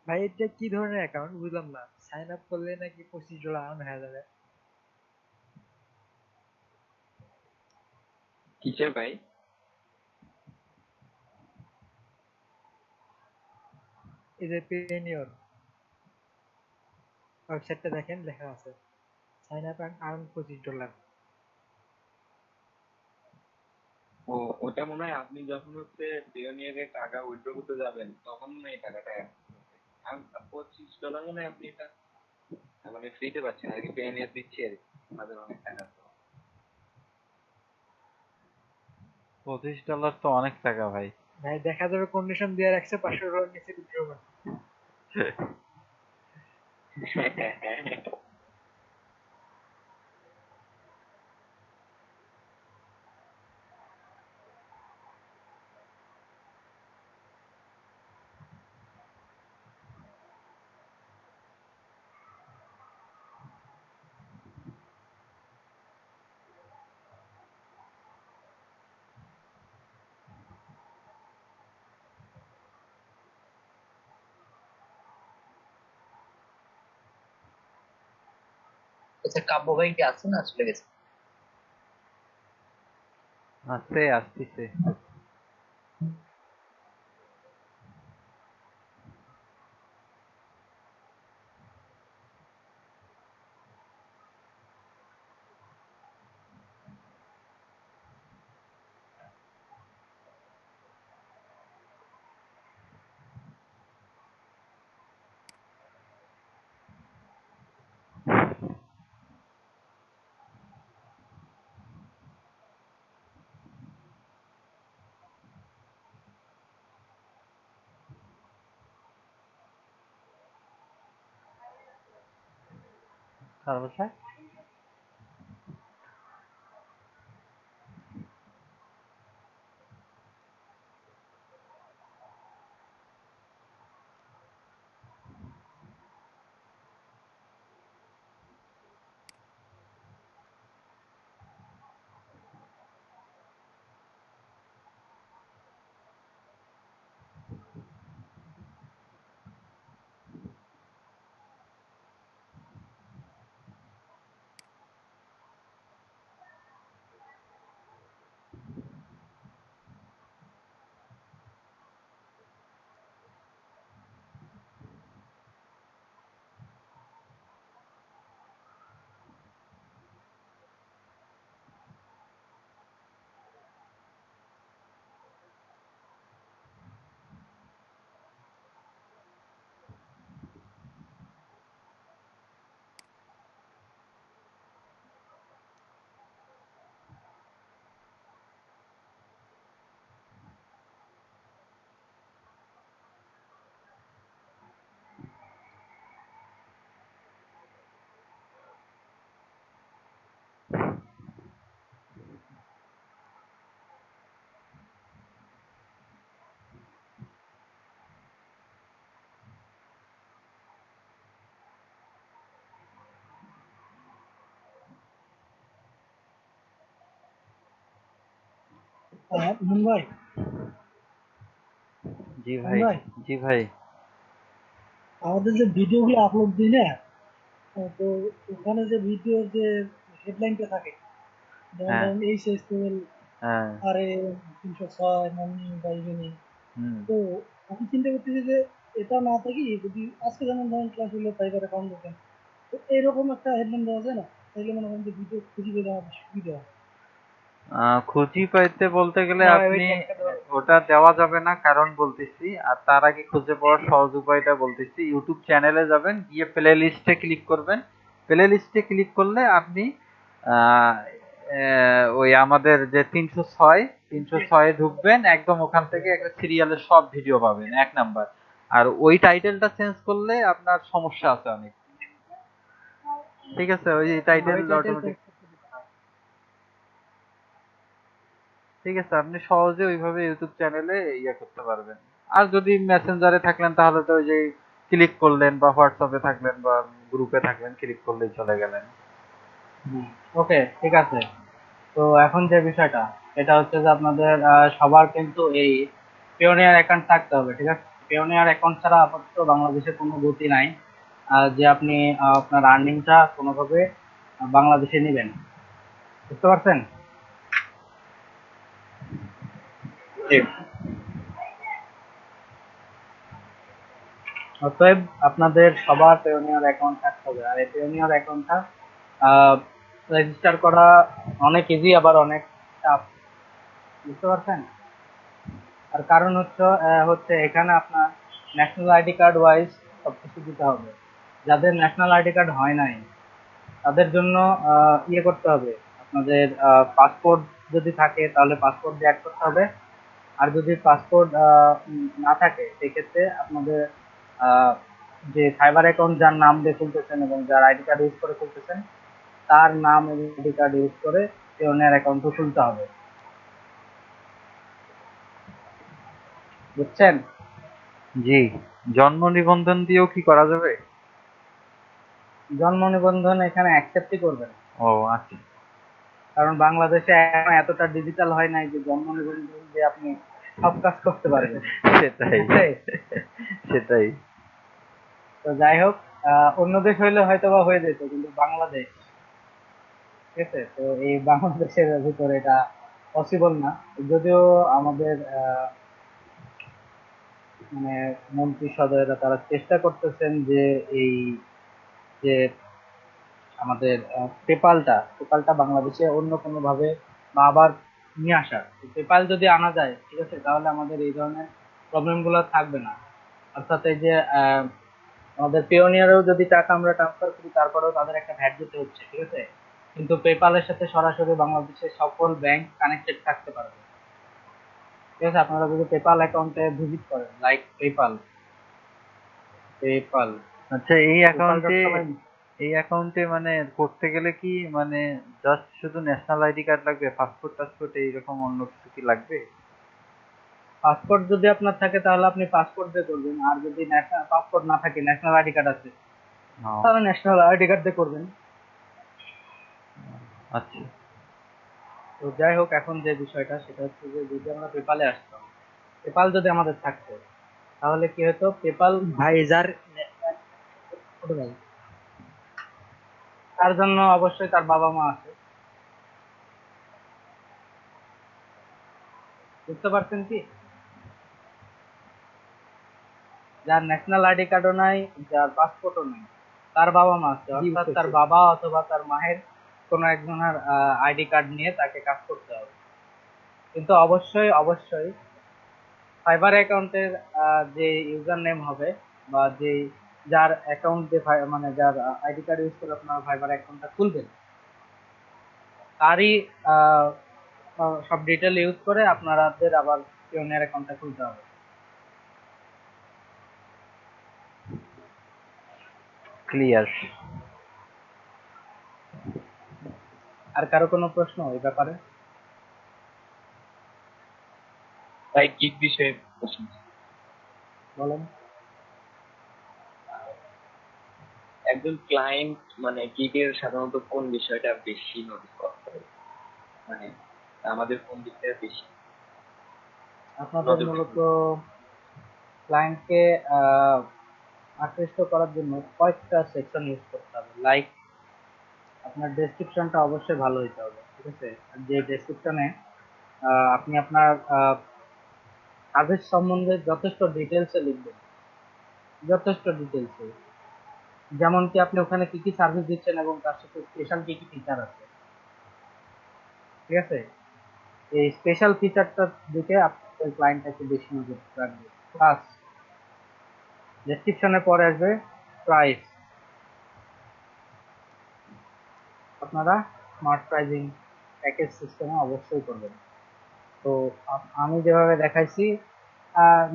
ভাই এটা কি ধরনের অ্যাকাউন্ট বুঝলাম না, সাইন আপ করলে নাকি $25 আর্ন হয়ে যাবে? কিসের ভাই? এই যে পেনিয়র ওয়েবসাইটটা দেখেন, লেখা আছে সাইন আপ অ্যান্ড আর্ন $25। ও, ওটা মনে হয় আপনি যখন হচ্ছে পিওনিয়ারে টাকা উইথড্র করতে যাবেন তখন মনে হয় এই টাকাটা add করবে। আর $25 মনে হয় আপনি এটা মানে ফ্রিতে পাচ্ছেন আর কি, পিওনিয়ার দিচ্ছে আর কি, আমাদের অনেক টাকা তো। $25 তো অনেক টাকা ভাই। ভাই দেখা যাবে কন্ডিশন দিয়ে রাখছে $500 নিচে উইথড্র করতে। আচ্ছা, কাব্য ভাই কি আছে না চলে গেছে? আস্তে আসতেছে। তারপর স্যার মুম্বাই জি ভাই। মুম্বাই জি ভাই। আমাদের যে ভিডিওগুলো আপলোড দিই না, তো ওখানে যে ভিডিওর যে হেডলাইনটা থাকে, যেমন হ্যাঁ। ধরেন HSQL হ্যাঁ। আরে 306 মর্নিং বা ইভিনিং। হুম। তো আমি চিন্তা করতেছি যে এটা না থাকি যদি আজকে যেমন ধরেন ক্লাস হলো ফাইবার অ্যাকাউন্ট দেখেন, তো এরকম একটা হেডলাইন দেওয়া যায় না, তাইলে মনে করেন যে ভিডিও খুঁজে পেলে আমার বেশি সুবিধা হয়। খুঁজি পাইতে বলতে গেলে হ্যাঁ, ওই আপনি ট্যাগটা দেওয়া ওটা দেওয়া যাবে না, কারণ বলতেছি। আর তার আগে খুঁজে পাওয়ার সহজ উপায়টা বলতেছি। ইউটিউব চ্যানেলে যাবেন, গিয়ে প্লে লিস্টে ক্লিক করবেন। প্লে লিস্টে ক্লিক করলে আপনি আহ, ওই আমাদের যে 306 ঢুকবেন, একদম ওখান থেকে একটা সিরিয়ালের সব ভিডিও পাবেন 1 নাম্বার। আর ওই টাইটেলটা চেঞ্জ করলে আপনার সমস্যা আছে অনেক। ঠিক আছে, ওই টাইটেল ওই টাইটেল অটোমেটিক। ঠিক আছে, আপনি সহজে ওইভাবে ইউটিউব চ্যানেলে ইয়ে করতে পারবেন। আর যদি মেসেঞ্জারে থাকলেন তাহলে তো ওই যে ক্লিক করলেন, বা হোয়াটসঅ্যাপে থাকলেন বা গ্রুপে থাকলেন, ক্লিক করলেই চলে গেলেন। ওকে, ঠিক আছে। তো এখন যে বিষয়টা, এটা হচ্ছে যে আপনাদের সবার কিন্তু এই পিওনিয়ার অ্যাকাউন্ট থাকতে হবে, ঠিক আছে? পিওনিয়ার অ্যাকাউন্ট ছাড়া আপাতত বাংলাদেশে কোনো গতি নাই যে আপনি আপনার আর্নিংটা কোনোভাবে বাংলাদেশে নেবেন। বুঝতে পারছেন? অতএব আপনাদের সবার পেওনিয়ার অ্যাকাউন্ট থাকতে হবে। আর এই পেওনিয়ার অ্যাকাউন্টটা রেজিস্টার করা অনেক ইজি, আবার অনেক টাফ। বুঝতে পারছেন? আর কারণ হচ্ছে এখানে আপনার ন্যাশনাল আইডি কার্ড ওয়াইজ সবকিছু দিতে হবে। যাদের ন্যাশনাল আইডি কার্ড হয় নাই তাদের জন্য ইয়ে করতে হবে, আপনাদের পাসপোর্ট যদি থাকে তাহলে পাসপোর্ট দিয়ে অ্যাড করতে হবে। আর যদি পাসপোর্ট না থাকে সেক্ষেত্রে আপনাদের আহ, যে ফাইবার অ্যাকাউন্ট যার নাম দিয়ে খুলতেছেন এবং যার আইডি কার্ড ইউজ করে খুলতেছেন, তার নাম এবং আইডি কার্ড ইউজ করে পেওনিয়ার অ্যাকাউন্টও খুলতে হবে। বুঝছেন? জি। জন্ম নিবন্ধন দিয়েও কি করা যাবে? জন্ম নিবন্ধন এখানে অ্যাকসেপ্টই করবে না, ও আচ্ছা। কারণ বাংলাদেশে এখন এতটা ডিজিটাল হয় নাই যে জন্ম নিবন্ধন দিয়ে আপনি সব কাজ করতে পারবেন। সেটাই। বুঝছে? সেটাই। তো যাই হোক, অন্য দেশ হইলে হয়তো বা হয়ে যেত, কিন্তু বাংলাদেশ, ঠিক আছে? তো এই বাংলাদেশের ভিতরে এটা পসিবল না। যদিও আমাদের মানে মন্ত্রী সদয়েরা তারা চেষ্টা করতেছেন যে এই যে আমাদের পেপালটা বাংলাদেশে অন্য কোনো ভাবে বা আবার নিয়ে আসার। পেপাল যদি আনা যায়, ঠিক আছে, তাহলে আমাদের এই ধরনের প্রবলেম গুলো থাকবে না। অর্থাৎ এই যে আমাদের পিওনিয়ারেও যদি টাকা আমরা ট্রান্সফার করি তারপরেও তাদের একটা ভ্যাট দিতে হচ্ছে, ঠিক আছে? কিন্তু পেপালের সাথে সরাসরি বাংলাদেশের সকল ব্যাংক কানেক্টেড থাকতে পারবে। ঠিক আছে, আপনারা যদি পেপাল অ্যাকাউন্টে ভিজিট করেন, লাইক পেপাল পেপাল আচ্ছা, পেপাল ডট কম। এই অ্যাকাউন্টে মানে করতে গেলে কি মানে জাস্ট শুধু ন্যাশনাল আইডি কার্ড লাগবে? পাসপোর্ট টাসপোর্ট এইরকম অন্য কিছু কি লাগবে? পাসপোর্ট যদি আপনার থাকে তাহলে আপনি পাসপোর্ট দিয়ে করবেন, আর যদি ন্যাশনাল পাসপোর্ট না থাকে, ন্যাশনাল আইডি কার্ড আছে, ও তাহলে ন্যাশনাল আইডি কার্ড দিয়ে করবেন। আচ্ছা। তো যাই হোক, এখন যে বিষয়টা সেটা হচ্ছে যে যদি আমরা পেপালে আসতাম, পেপাল যদি আমাদের থাকতো তাহলে কি হতো, পেপাল ভাই যার তার জন্য অবশ্যই তার বাবা মা আছে। বুঝতে পারছেন কি? যার ন্যাশনাল আইডি কার্ডও নাই, যার পাসপোর্টও নাই, তার বাবা মা আছে। জি অর্থাৎ বুঝতে তার পারছি। বাবা অথবা তার মায়ের কোনো একজনের আইডি কার্ড নিয়ে তাকে কাজ করতে হবে। কিন্তু অবশ্যই অবশ্যই ফাইবার অ্যাকাউন্টের যে ইউজার নেম হবে, বা যে যার অ্যাকাউন্ট যে মানে যার আইডি কার্ড ইউজ করে আপনার ফাইবার অ্যাকাউন্টটা খুলবেন, তারই আহ, সব ডিটেল ইউজ করে আপনাদের আবার পিওনিয়ার অ্যাকাউন্টটা খুলতে হবে। ক্লিয়ার। আর কারো কোনো প্রশ্ন এই ব্যাপারে? তাই গিগ বিষয়ে প্রশ্ন। বলেন। একজন ক্লায়েন্ট মানে গিগের সাধারণত কোন বিষয়টা বেশি নোটিস করতে হবে, মানে আমাদের কোন দিকটা বেশি আপনাদের মূলত ক্লায়েন্টকে আকৃষ্ট করার জন্য কয়েকটা সেকশন ইউজ করতে হবে, লাইক আপনার ডেসক্রিপশনটা অবশ্যই ভালো হইতে হবে, ঠিক আছে? আর যে ডেসক্রিপশনে আপনি আপনার সার্ভিস সম্বন্ধে যথেষ্ট ডিটেলসে লিখবেন, যথেষ্ট ডিটেলসে, যেমন কি আপনি ওখানে কি কি সার্ভিস দিচ্ছেন এবং তার সাথে স্পেশাল কি কি ফিচার আছে, ঠিক আছে? এই স্পেশাল ফিচারটার দিকে আপনাদের ক্লায়েন্ট একটু বেশি নজর রাখবে। প্লাস ডেসক্রিপশনের পরে আসবে প্রাইস। আপনারা স্মার্ট প্রাইজিং প্যাকেজ সিস্টেমে অবশ্যই করবেন। তো আমি যেভাবে দেখাইছি,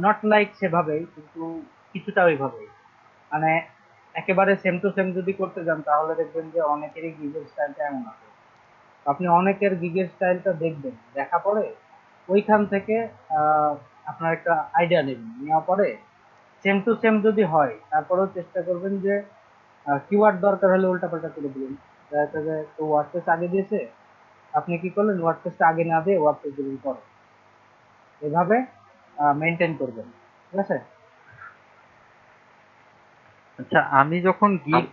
নট লাইক সেভাবেই, কিন্তু কিছুটা ওইভাবেই, মানে একেবারে সেম টু সেম যদি করতে যান তাহলে দেখবেন যে অনেকেরই গিগের স্টাইলটা এমন আছে। আপনি অনেকের গিগের স্টাইলটা দেখবেন, দেখা পরে ওইখান থেকে আপনার একটা আইডিয়া নেবেন, নেওয়া পরে সেম টু সেম যদি হয় তারপরেও চেষ্টা করবেন যে কিওয়ার্ড দরকার হলে উল্টাপাল্টা করে দিবেন। দেখা যাচ্ছে যে তো ওয়ার্ডপ্রেস আগে দিয়েছে, আপনি কি করলেন, ওয়ার্ডপ্রেসটা আগে না দিয়ে ওয়ার্ডপ্রেস দিলেন পরে, এভাবে মেনটেন করবেন, ঠিক আছে? আচ্ছা, আমি যখন গিগ,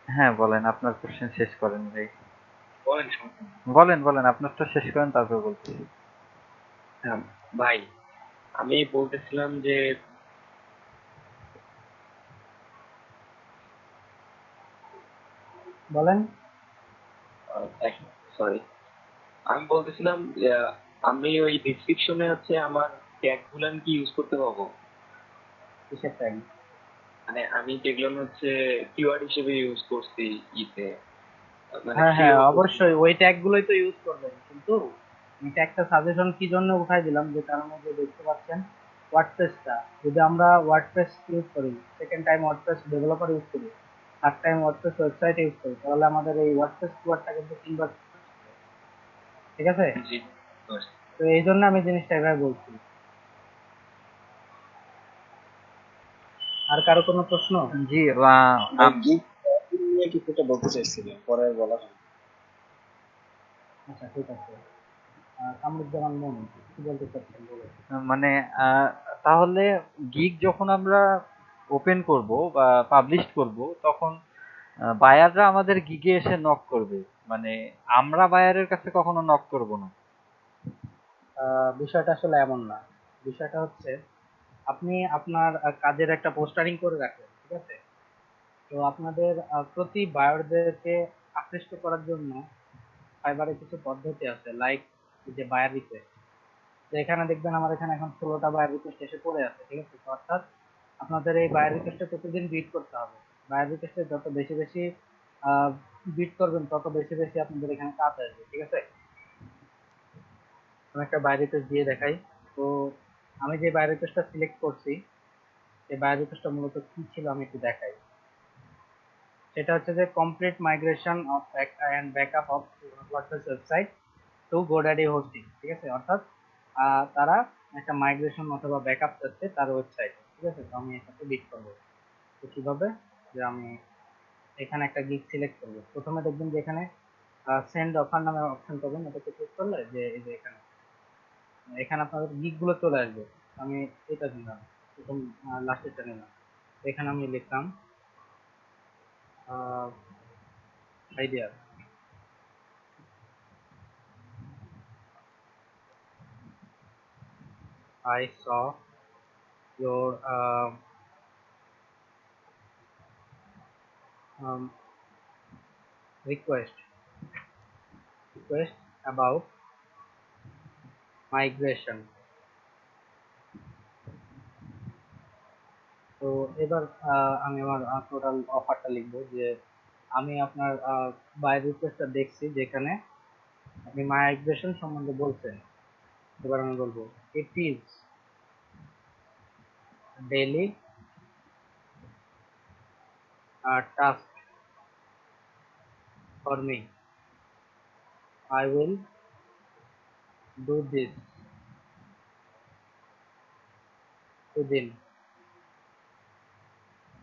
হ্যাঁ বলেন, আপনার কোশ্চেন শেষ করেন ভাই। বলেন। বলেন বলেন, আপনারটা শেষ করেন, তারপর বলছি। হ্যাঁ ভাই, আমি বলতেছিলাম যে বলেন। সরি, আমি বলতেছিলাম যে আমি ওই ডিসক্রিপশনে হচ্ছে আমার ট্যাগ গুলান কি ইউজ করতে পারবো? কিসের টাইম? মানে আমি যেগুলো হচ্ছে কিওয়ার্ড হিসেবে ইউজ করছি ইতে, মানে হ্যাঁ হ্যাঁ, সিও। অবশ্যই ওই ট্যাগ গুলোই তো ইউজ করবেন, কিন্তু এটা একটা সাজেশন কি জন্য উঠাই দিলাম, যে কারণে যে দেখতে পাচ্ছেন ওয়ার্ডপ্রেসটা, যদি আমরা ওয়ার্ডপ্রেস ইউজ করি, second time WordPress developer use করি, third time WordPress website use করি, তাহলে আমাদের এই ওয়ার্ডপ্রেস কিওয়ার্ডটা কিন্তু তিনবার, ঠিক আছে? জি। তো এই জন্য আমি জিনিসটা এভাবে বলছি। আর কারো কোনো প্রশ্ন? জি, গিগ নিয়ে কিছুটা বলতে চাইছিলাম, পরে আর বলা হয়নি। আচ্ছা ঠিক আছে, কামরুজ্জামান মন কি বলতে চাচ্ছেন বলুন। মানে আহ, তাহলে গিগ যখন আমরা ওপেন করব বা পাবলিশ করব, তখন বায়াররা আমাদের গিগে এসে নক করবে, মানে আমরা বায়ারের কাছে কখনো নক করব না। বিষয়টা আসলে এমন না। বিষয়টা হচ্ছে আপনি আপনার কাজের একটা পোস্টারিং করে রাখবেন, ঠিক আছে? তো আপনাদের প্রতি বায়ারদেরকে আকৃষ্ট করার জন্য ফাইবারে কিছু পদ্ধতি আছে, লাইক যে বায়ার রিকোয়েস্ট। তো এখানে দেখবেন আমার এখানে এখন 16টা বায়ার রিকোয়েস্ট এসে পড়ে আছে, ঠিক আছে? তো অর্থাৎ আপনাদের এই বায়ার রিকোয়েস্টে প্রতিদিন বিট করতে হবে। বায়ার রিকোয়েস্টে যত বেশি বেশি বিট করবেন তত বেশি বেশি আপনাদের এখানে কাজ আসবে, ঠিক আছে? আমি একটা বায়ার রিকোয়েস্ট দিয়ে দেখাই। তো আমি যে বায়ার রিকোয়েস্টটা সিলেক্ট করছি, এই বায়ার রিকোয়েস্টটা মূলত কি ছিল আমি একটু দেখাই। সেটা হচ্ছে যে complete migration of and backup of WordPress website to GoDaddy hosting, ঠিক আছে? অর্থাৎ তারা একটা মাইগ্রেশন অথবা ব্যাকআপ চাচ্ছে তার ওয়েবসাইট, ঠিক আছে? তো আমি এটাতে বিট করবো। তো কিভাবে, যে আমি এখানে একটা গিগ সিলেক্ট করবো, প্রথমে দেখবেন যে এখানে সেন্ড অফার নামে অপশন পাবেন, এটাতে ক্লিক করলে যে এই যে এখানে এখানে আপনাদের গিগ গুলো চলে আসবে। আমি এটা দিলাম, প্রথম লাস্টেরটা নিলাম। তো এখানে আমি লিখলাম idea, I saw your um, request about migration. তো এবার আমি আমার টোটাল অফারটা লিখবো, যে আমি আপনার বাই রিকোয়েস্টটা দেখছি যেখানে আপনি মাইগ্রেশন সম্বন্ধে বলছেন। এবার আমি বলবো it is daily task for me, I will do this within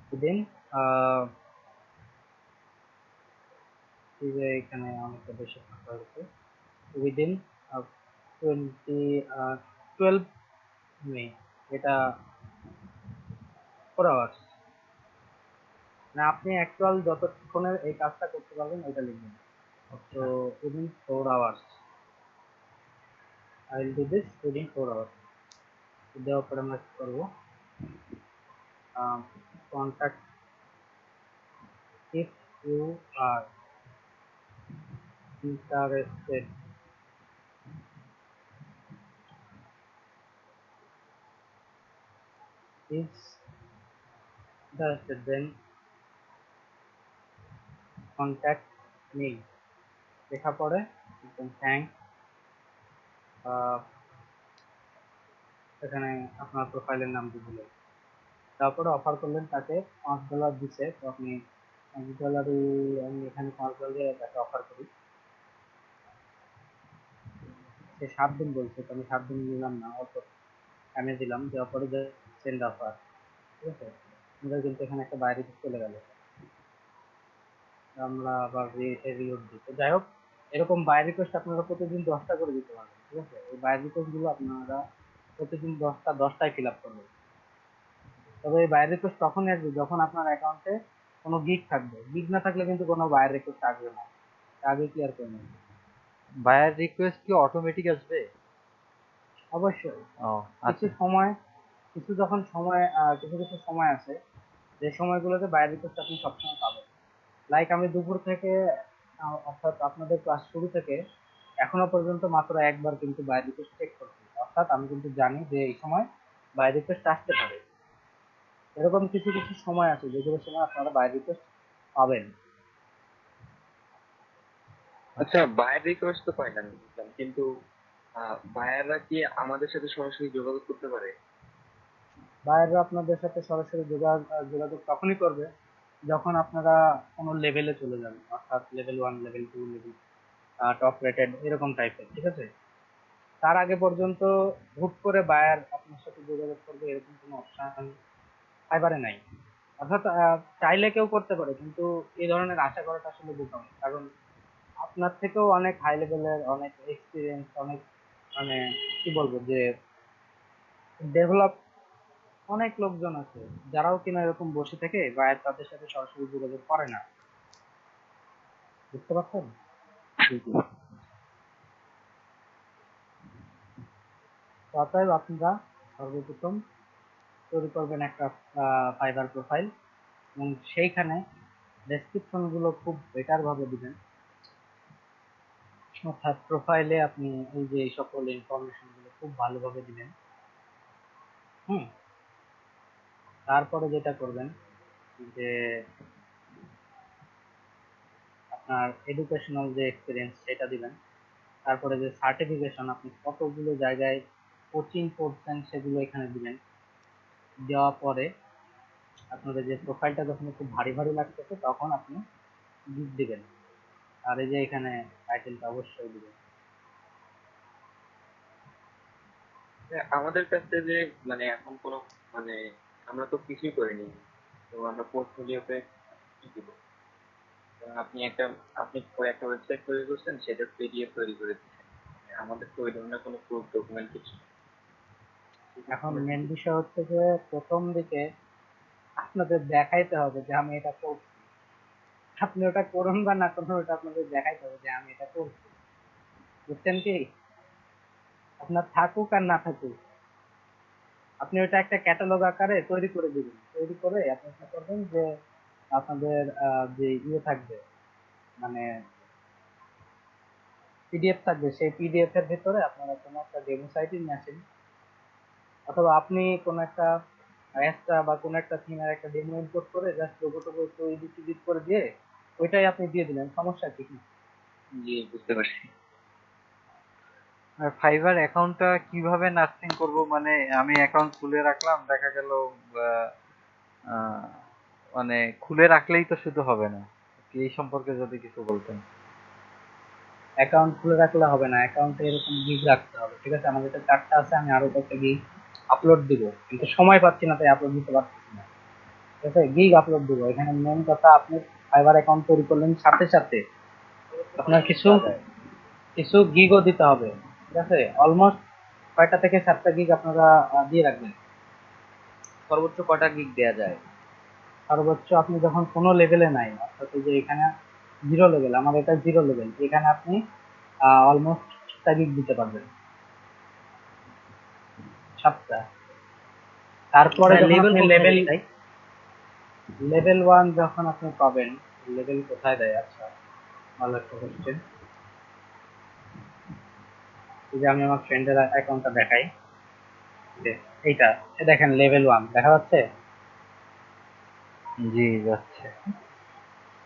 within এই যে এখানে অনেকটা বেশি ফাঁকা হয়েছে, within 20 12 মে, এটা 4 hours। না, আপনি অ্যাকচুয়াল যতক্ষণের এই কাজটা করতে পারবেন ওইটা লিখবেন। তো within 4 hours I will do this within 4 hours। দেওয়ার পরে আমরা কি করবো, contact if you are interested is interested then contact me. লেখা পরে থ্যাংক, এখানে আপনার প্রোফাইলের নাম দিয়ে দিলেন। তারপরে অফার করলেন তাকে $5 দিচ্ছে, তো আপনি $5, আমি এখানে $5 তাকে অফার করি। সে 7 দিন বলছে, তো আমি 7 দিন নিলাম না, অল্প আমি দিলাম, দেওয়ার পরে যে সেন্ড অফার, ঠিক আছে। আমাদের কিন্তু এখানে একটা বাইরে চলে গেল, আমরা আবার রিওড দিই। তো যাই হোক, এরকম বাই রিকোয়েস্ট আপনারা প্রতিদিন 10টা করে দিতে পারবেন, ঠিক আছে। এই বাই রিকোয়েস্ট গুলো আপনারা প্রতিদিন 10টায় ফিল আপ করবেন। তবে এই বাই রিকোয়েস্ট তখনই আসবে যখন আপনার অ্যাকাউন্টে কোনো গিগ থাকবে। গিগ না থাকলে কিন্তু কোনো বাই রিকোয়েস্ট আসবে না, আগে ক্লিয়ার করে নেবেন। বায়ার রিকোয়েস্ট কি অটোমেটিক আসবে? অবশ্যই ও কিছু আচ্ছা। সময়, কিছু যখন সময় কিছু কিছু সময় আছে যে সময়গুলোতে বাই রিকোয়েস্ট আপনি সবসময় পাবেন। লাইক আমি দুপুর থেকে অর্থাৎ আপনাদের ক্লাস শুরু থেকে এখনো পর্যন্ত মাত্র একবার কিন্তু বাই রিকোয়েস্ট চেক করছি, অর্থাৎ আমি কিন্তু জানি যে এই সময় বাই রিকোয়েস্ট আসতে পারে। এরকম কিছু কিছু সময় আছে যেগুলো সময় আপনারা বাই রিকোয়েস্ট পাবেন। আচ্ছা, বায়ার রিকোয়েস্ট তো পাইলাম, বুঝলাম, কিন্তু বায়াররা কি আমাদের সাথে সরাসরি যোগাযোগ করতে পারে? বাইরে আপনাদের সাথে সরাসরি যোগাযোগ তখনই করবে যখন আপনারা কোনো লেভেলে চলে যাবেন, অর্থাৎ level 1, level 2, level top rated এরকম টাইপের, ঠিক আছে। তার আগে পর্যন্ত হুট করে বায়ার আপনার সাথে যোগাযোগ করবে এরকম কোনো অপশন ফাইবারে নাই। অর্থাৎ চাইলে কেউ করতে পারে, কিন্তু এই ধরনের আশা করাটা আসলে বোকামি। কারণ আপনার থেকেও অনেক হাই লেভেলের, অনেক এক্সপিরিয়েন্স, অনেক মানে কি বলবো যে ডেভেলপ অনেক লোকজন আছে যারাও কিনা এরকম বসে থেকে বায়ার তাদের সাথে সরাসরি যোগাযোগ করে না, বুঝতে পারছেন। তো অতএব আপনারা সর্বপ্রথম তৈরি করবেন একটা ফাইবার প্রোফাইল, এবং সেইখানে ডেসক্রিপশন গুলো খুব বেটার ভাবে দিবেন। অর্থাৎ প্রোফাইলে আপনি এই যে এই সকল ইনফরমেশন গুলো খুব ভালোভাবে দিবেন। হুম। তারপরে যেটা করবেন যে আপনার এডুকেশনাল যে এক্সপিরিয়েন্স সেটা দিবেন। তারপরে যে সার্টিফিকেশন আপনি কতগুলো জায়গায় কোচিং করছেন সেগুলো এখানে দিবেন। দেওয়ার পরে আপনাদের যে প্রোফাইলটা যখন একটু ভারী ভারী লাগতেছে তখন আপনি গিফট দিবেন। আর এই যে এখানে টাইটেলটা অবশ্যই দিবেন। আমাদের কাছে যে মানে এখন কোনো মানে আমরা তো কিছুই করিনি, তো আমরা পোর্টফোলিওতে কি দিব? আপনি একটা ওয়েবসাইট তৈরি করছেন, সেটা পিডিএফ তৈরি করে দিচ্ছেন, আমাদের তো ওই ধরনের কোনো প্রুফ ডকুমেন্ট কিছু নেই। এখন মেন বিষয় হচ্ছে যে প্রথম দিকে আপনাদের দেখাইতে হবে যে আমি এটা করছি। আপনি ওটা করুন বা না করুন, ওটা আপনাদের দেখাইতে হবে যে আমি এটা করছি, বুঝছেন কি। আপনার থাকুক আর না থাকুক, আপনি ওটা একটা ক্যাটালগ আকারে তৈরি করে দিবেন। তৈরি করে আপনি কি করবেন যে আপনাদের যে ইয়ে থাকবে, মানে পিডিএফ থাকবে, সেই পিডিএফ এর ভিতরে আপনারা কোনো একটা ডেমো সাইটে নিয়ে আসেন, অথবা আপনি কোনো একটা এক্সট্রা বা কোনো একটা থিমের একটা ডেমো ইম্পোর্ট করে জাস্ট লোগো টোগো একটু এডিট টিডিট করে দিয়ে ওইটাই আপনি দিয়ে দিলেন, সমস্যা কি? জি, বুঝতে পারছি। আর ফাইবার অ্যাকাউন্টটা কিভাবে নার্সিং করব? মানে আমি অ্যাকাউন্ট খুলে রাখলাম, দেখা গেল আহ, আহ, মানে খুলে রাখলেই তো শুধু হবে না, এই সম্পর্কে যদি কিছু বলতেন। অ্যাকাউন্ট খুলে রাখলে হবে না, অ্যাকাউন্টে এরকম গিগ রাখতে হবে, ঠিক আছে। আমাদের তো 4টা আছে, আমি আরো কয়েকটা গিগ আপলোড দিব, কিন্তু সময় পাচ্ছি না তাই আপলোড দিতে পারছি না, ঠিক আছে। গিগ আপলোড দিব। এখানে মেন কথা, আপনি ফাইবার অ্যাকাউন্ট তৈরি করলেন সাথে সাথে আপনার কিছু কিছু গিগও দিতে হবে, ঠিক আছে। অলমোস্ট 6টা থেকে 7টা গিগ আপনারা দিয়ে রাখবেন। সর্বোচ্চ কটা গিগ দেয়া যায়? সর্বোচ্চ আপনি যখন কোনো লেভেলে নাই, অর্থাৎ এই যে এখানে 0 লেভেল, আমার এটা 0 লেভেল, এখানে আপনি অলমোস্ট 7টা গিগ দিতে পারবেন, 7টা। তারপরে যখন লেভেল আপনি কোথায় দেয়? লেভেল 1 যখন আপনি পাবেন, লেভেল কোথায় দেয়? আচ্ছা, ভালো একটা কোশ্চেন। এই যে আমি আমার ফ্রেন্ডের অ্যাকাউন্টটা দেখাই, যে এইটা, এ দেখেন লেভেল 1 দেখা যাচ্ছে। জি যাচ্ছে।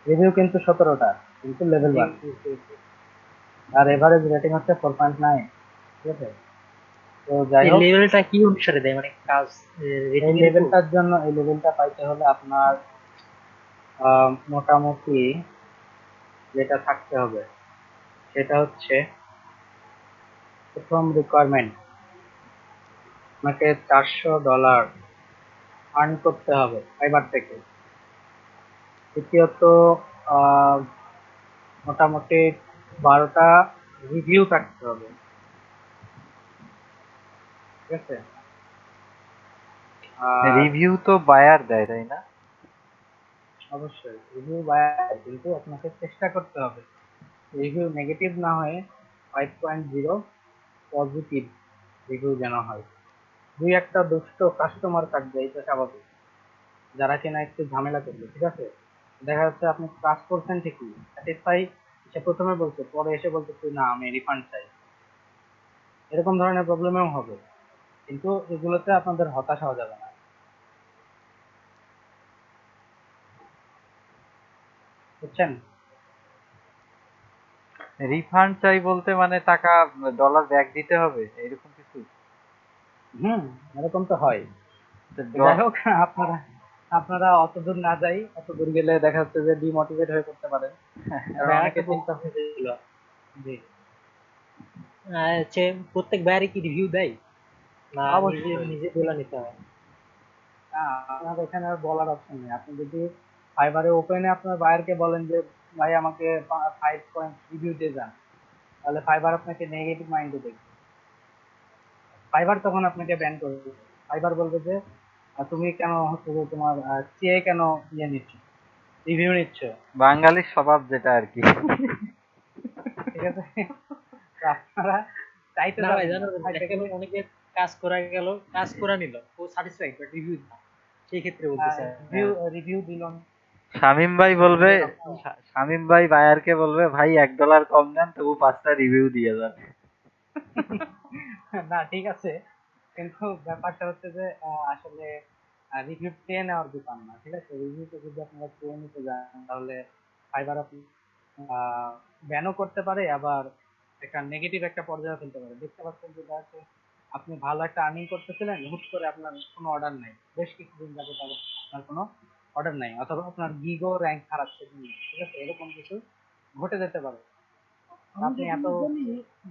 রিভিউ কিন্তু 17টা, কিন্তু লেভেল 1, আর এভারেজ রেটিং হচ্ছে 4.9। ঠিক আছে, তো যাই এই হোক, লেভেলটা কি অনুসারে দেয়, মানে কাজ এই রেটিং এর উপর? লেভেলটার জন্য, এই লেভেলটা পাইতে হলে আপনার মোটামুটি যেটা থাকতে হবে সেটা হচ্ছে, প্রথম রিকোয়ারমেন্ট, আপনাকে $400 আর্ন করতে হবে ফাইবার থেকে। দ্বিতীয়ত, আহ, মোটামুটি 12টা রিভিউ থাকতে হবে। ঠিক আছে, আর রিভিউ তো বায়ার দেয় তাই না? অবশ্যই রিভিউ বাই, কিন্তু আপনাকে চেষ্টা করতে হবে রিভিউ নেগেটিভ না হয়ে 5.0 পজিটিভ রিভিউ যেন হয়। দুই একটা দুষ্ট কাস্টমার থাকবে, এটা স্বাভাবিক, যারা কিনা একটু ঝামেলা করবে। ঠিক আছে, দেখা যাচ্ছে আপনি কাজ করছেন ঠিকই, স্যাটিসফাই, সে প্রথমে বলছে, পরে এসে বলতেছে না আমি রিফান্ড চাই, এরকম ধরনের প্রবলেমও হবে। কিন্তু এগুলোতে আপনাদের হতাশ হওয়া যাবে না, বুঝছেন? রিফান্ড চাই বলতে মানে টাকা, ডলার ব্যাক দিতে হবে এরকম কিছু? হুম, এরকম তো হয়। তো তো যাই হোক, আপনারা আপনারা অত দূর না যাই, অত দূর গেলে দেখা যাচ্ছে যে ডিমোটিভেট হয়ে পড়তে পারেন, কারণ ভাই অনেকে আরেকটা চিন্তা। প্রশ্ন ছিল, জি, হচ্ছে প্রত্যেক বায়ারে কি রিভিউ দেয়, না নিজে অবশ্যই। নিজে বলে নিতে হয়? আপনার এখানে আর বলার অপশন নেই। আপনি যদি ফাইবারে ওপেনে আপনার বায়ারকে বলেন যে ভাই আমাকে 5 পয়েন্ট রিভিউ দিয়ে যান, তাহলে ফাইবার আপনাকে নেগেটিভ মাইন্ডে দেখবে। ফাইবার তখন আপনাকে ব্যান করবে। ফাইবার বলবে যে তুমি কেন হচ্ছে যে তোমার চেয়ে কেন ইয়ে নিচ্ছ, রিভিউ নিচ্ছ। বাঙালির স্বভাব যেটা আর কি। ঠিক আছে, তো আপনারা চাইতে না ভাই, যাবেন না, জানো চাইতে দেখা গেল গেলে অনেকে কাজ করা গেল, কাজ করা নিল, ও স্যাটিসফাইড বাট রিভিউ না, সেই ক্ষেত্রে বলতেছে। রিভিউ রিভিউ দিল না, শামিম ভাই বলবে, নিজের রক্ত। শামিম ভাই বায়ারকে বলবে ভাই $1 কম দেন তবু 5টা রিভিউ দিয়ে যান। না ঠিক আছে, কিন্তু ব্যাপারটা হচ্ছে যে আসলে রিভিউ পেয়ে নেওয়ার দোকান না। ঠিক আছে, রিভিউতে যদি আপনারা পেয়ে নিতে যান, তাহলে ফাইবার আপনি ব্যানও করতে পারে, আবার একটা নেগেটিভ একটা পর্যায়ে ফেলতে পারে। দেখতে পাচ্ছেন যে দেখা যাচ্ছে আপনি ভালো একটা আর্নিং করতেছিলেন, হুট করে আপনার কোনো অর্ডার নাই, বেশ কিছুদিন যাবে আপনার কোনো অর্ডার নাই, অথবা আপনার গিগো র্যাঙ্ক হারাচ্ছে দিনে। ঠিক আছে, এরকম কিছু ঘটে যেতে পারে। আমি আপনি এত, যতদূর জানি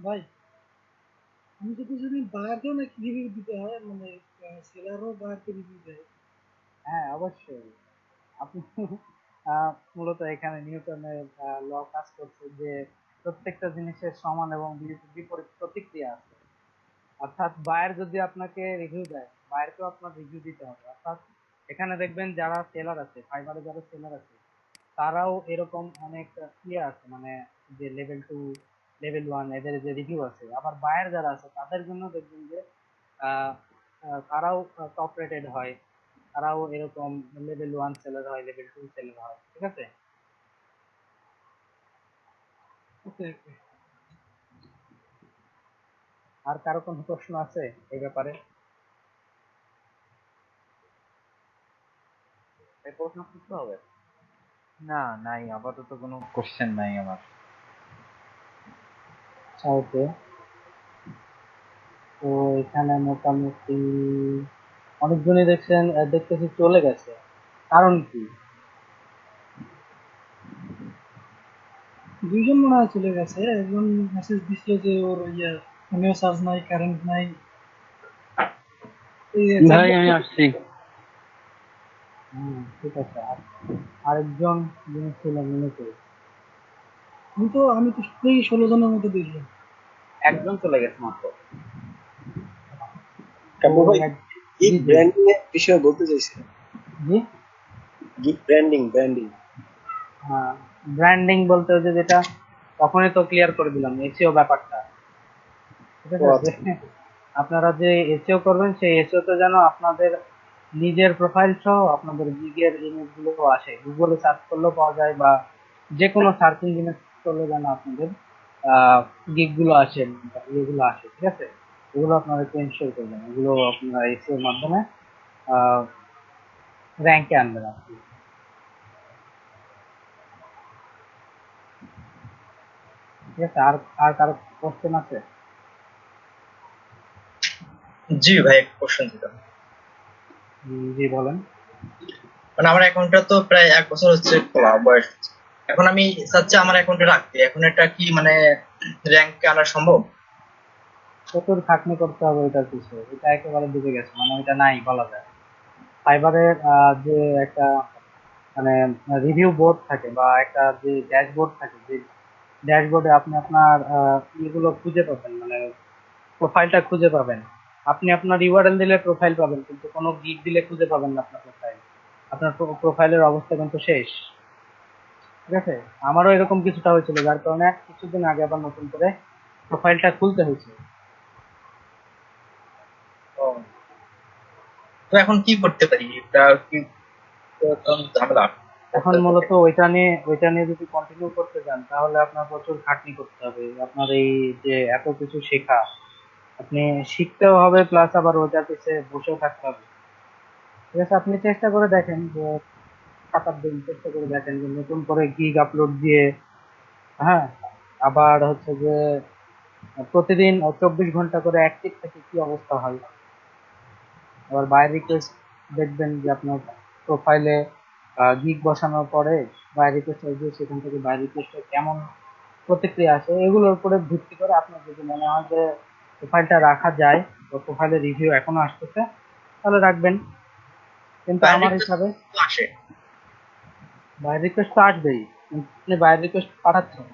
ভাই, আমি যতদূর জানি বায়ারকেও নাকি রিভিউ দিতে হয়, মানে সেলারও বায়ারকে রিভিউ দেয়। হ্যাঁ অবশ্যই, আপনি মূলত এখানে নিউটনের ল কাজ করছে যে প্রত্যেকটা জিনিসের সমান এবং বিপরীত প্রতিক্রিয়া আছে। অর্থাৎ বায়ার যদি আপনাকে রিভিউ দেয়, বায়ারকেও আপনার রিভিউ দিতে হবে। অর্থাৎ এখানে দেখবেন যারা সেলার আছে, ফাইবারে যারা সেলার আছে, তারাও এরকম অনেক ইয়ে আছে, মানে যে লেভেল 2, লেভেল 1 এদের যে রিভিউ আছে। আবার বায়ার যারা আছে তাদের জন্য দেখবেন যে আহ, তারাও টপ রেটেড হয়, তারাও এরকম লেভেল 1 সেলার হয়, লেভেল 2 সেলার হয়। ঠিক আছে, ওকে, আর কারো কোনো প্রশ্ন আছে এই ব্যাপারে? এই প্রশ্ন করতে হবে। না নাই, আপাতত কোনো কোশ্চেন নাই আমার। ওকে, তো এখানে মোটামুটি অনেকজনই দেখছেন, দেখতেছি চলে গেছে, কারণ কি? দুইজন মনে হয় চলে গেছে। একজন মেসেজ দিছিল যে ওর ইয়ে ফোনেও চার্জ নাই, কারেন্ট নাই। এই ভাই আমি আসছি। ঠিক আছে, আর আরেকজন যিনি ছিলেন উনি কে? আমি তো 16 জনের মতো দেখলাম। একজন চলে গেছে মাত্র। কাব্য ভাই জি গিগ জি ব্র্যান্ডিং এর বিষয়ে বলতে চাইছি। জি। গিগ ব্র্যান্ডিং ব্র্যান্ডিং ব্র্যান্ডিং বলতে ওই যে যেটা তখনই তো ক্লিয়ার করে দিলাম, এসইও ব্যাপারটা। ঠিক ও আছে, আচ্ছা। যে আপনারা যে এসইও করবেন সেই এসইও তে যেন আপনাদের নিজের প্রোফাইল সহ আপনাদের গিগের ইমেজ গুলো আসে, গুগলে সার্চ করলেও পাওয়া যায় বা যে কোনো সার্চ ইঞ্জিনে করলে যেন আপনাদের গিগ গুলো আসে, এগুলো আসে। ঠিক আছে, এগুলো আপনারা একটু ইনস্টল করবেন, এগুলো আপনারা এসইও এর মাধ্যমে র্যাঙ্কে আনবেন আর কি। ঠিক আছে, আর আর কারো কোশ্চেন আছে? জি ভাই, একটা কোশ্চেন ছিল। জি বলেন। মানে আমার অ্যাকাউন্টটা তো প্রায় 1 বছর হচ্ছে খোলা, বয়স হচ্ছে। এখন আমি চাচ্ছি আমার অ্যাকাউন্টে রাখতে, এখন এটা কি মানে র্যাঙ্কে আনা সম্ভব? প্রচুর খাটনি করতে হবে এটার পিছনে, এটা একেবারে ডুবে গেছে, মানে এটা নাই বলা যায়। ফাইবারের যে একটা মানে রিভিউ বোর্ড থাকে বা একটা যে ড্যাশবোর্ড থাকে, যে ড্যাশবোর্ডে আপনি আপনার ইয়েগুলো খুঁজে পাবেন, মানে প্রোফাইলটা খুঁজে পাবেন। আপনি আপনার ইউআরএল দিলে প্রোফাইল পাবেন, কিন্তু কোনো গিগ দিলে খুঁজে পাবেন না আপনার প্রোফাইল। আপনার প্রোফাইলের অবস্থা কিন্তু শেষ। ঠিক আছে, আমারও এরকম কিছুটা হয়েছিল, যার কারণে কিছুদিন আগে আবার নতুন করে প্রোফাইলটা খুলতে হয়েছে। ও, তো এখন কি করতে পারি? এটা কি তো ঝামেলা? এখন মূলত ওইটা নিয়ে যদি কন্টিনিউ করতে চান তাহলে আপনার প্রচুর খাটনি করতে হবে। আপনার এই যে এত কিছু শেখা, আপনি শিখতেও হবে, প্লাস আবার ওইটার পিছে বসেও থাকতে হবে। ঠিক আছে, আপনি চেষ্টা করে দেখেন যে 7-8 দিন চেষ্টা করে দেখেন যে নতুন করে গিগ আপলোড দিয়ে, হ্যাঁ, আবার হচ্ছে যে প্রতিদিন 24 ঘন্টা করে অ্যাক্টিভ থেকে কি অবস্থা হয়। আবার বাই রিকোয়েস্ট দেখবেন যে আপনার প্রোফাইলে গিগ বসানোর পরে বাই রিকোয়েস্ট আসবে, সেখান থেকে বাই রিকোয়েস্টে কেমন প্রতিক্রিয়া আসে, এগুলোর উপরে ভিত্তি করে আপনার যদি মনে হয় যে প্রোফাইলটা রাখা যায় বা প্রোফাইলের রিভিউ এখনো আসতেছে, তাহলে রাখবেন। কিন্তু বাইরে আমার রিকোয়েস্ট হিসাবে আসে? বাই রিকোয়েস্ট তো আসবেই, কিন্তু আপনি বাই রিকোয়েস্ট পাঠাচ্ছেন,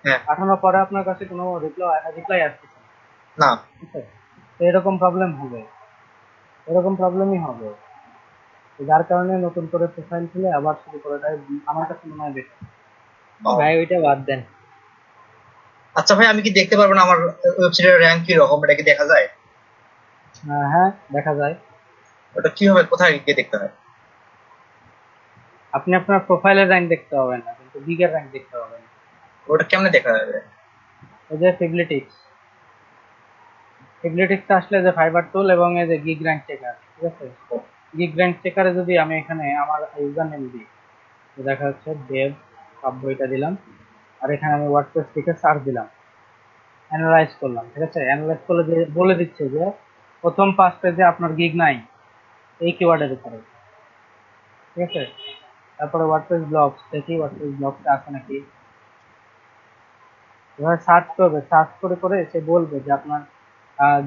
হ্যাঁ। পাঠানোর পরে আপনার কাছে কোনো রিপ্লাই আসতেছে না। না। ঠিক আছে, তো এরকম প্রবলেম হবে, এরকম প্রবলেমই হবে। তো যার কারণে নতুন করে প্রোফাইল খুলে আবার শুরু করাটাই আমার কাছে মনে হয় বেটার। ও, ভাই ওইটা বাদ দেন। আচ্ছা ভাই, আমি কি দেখতে পারবো না আমার ওয়েবসাইটের র্যাঙ্ক কি রকম? এটা কি দেখা যায়? হ্যাঁ, দেখা যায়। ওটা কিভাবে, কোথায় গিয়ে দেখতে হয়? আপনি আপনার প্রোফাইলের র্যাঙ্ক দেখতে পাবেন না, কিন্তু গিগের র্যাঙ্ক দেখতে পাবেন। ওটা কেমনে দেখা যাবে? এই যে ফিবলিটিক্স আসলে যে ফাইবার টুল এবং এই যে গিগ র্যাঙ্ক চেকার। ঠিক আছে, গিগ র্যাঙ্ক চেকারে যদি আমি এখানে আমার ইউজার নেম দিই, তো দেখা যাচ্ছে দেব কাব্য, এটা দিলাম, আর এখানে আমি ওয়ার্ডপ্রেস লিখে সার্চ দিলাম, অ্যানালাইজ করলাম। ঠিক আছে, অ্যানালাইজ করলে যে বলে দিচ্ছে যে প্রথম 5 পেজে আপনার গিগ নাই এই কিওয়ার্ডের উপরে। ঠিক আছে, তারপরে ওয়ার্ডপ্রেস ব্লগস দেখি, ওয়ার্ডপ্রেস ব্লগসটা আছে নাকি। এবার সার্চ করবে, সার্চ করে করে সে বলবে যে আপনার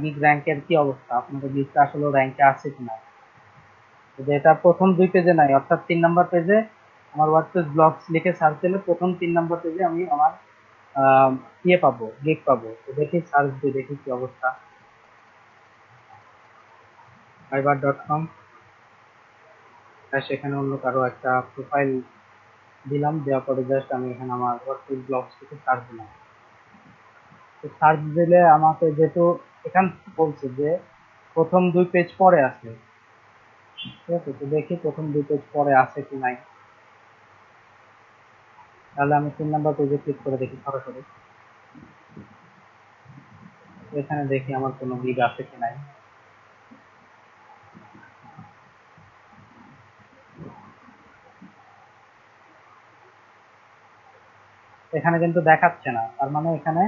গিগ র্যাঙ্কের কি অবস্থা, আপনার গিগটা আসলে র্যাঙ্কে আছে কিনা। যে এটা প্রথম 2 পেজে নাই, অর্থাৎ 3 নম্বর পেজে আমার ওয়ার্ডপ্রেস ব্লগস লিখে সার্চ দিলে প্রথম 3 নম্বর পেজে আমি আমার ইয়ে পাবো, গিগ পাবো। তো দেখি সার্চ দিয়ে দেখি কি অবস্থা। fiverr.com, সেখানে অন্য কারো একটা প্রোফাইল দিলাম, দেওয়ার পরে জাস্ট আমি এখানে আমার ওয়ার্ডপ্রেস ব্লগস থেকে সার্চ দিলাম। তো সার্চ দিলে আমাকে যেহেতু এখান থেকে বলছে যে প্রথম 2 পেজ পরে আছে। ঠিক আছে, তো দেখি প্রথম 2 পেজ পরে আছে কি নাই। তাহলে আমি 3 নম্বর পেজে ক্লিক করে দেখি সরাসরি, এখানে দেখি আমার কোনো গিগ আছে কি নাই। এখানে কিন্তু দেখাচ্ছে না, তার মানে এখানে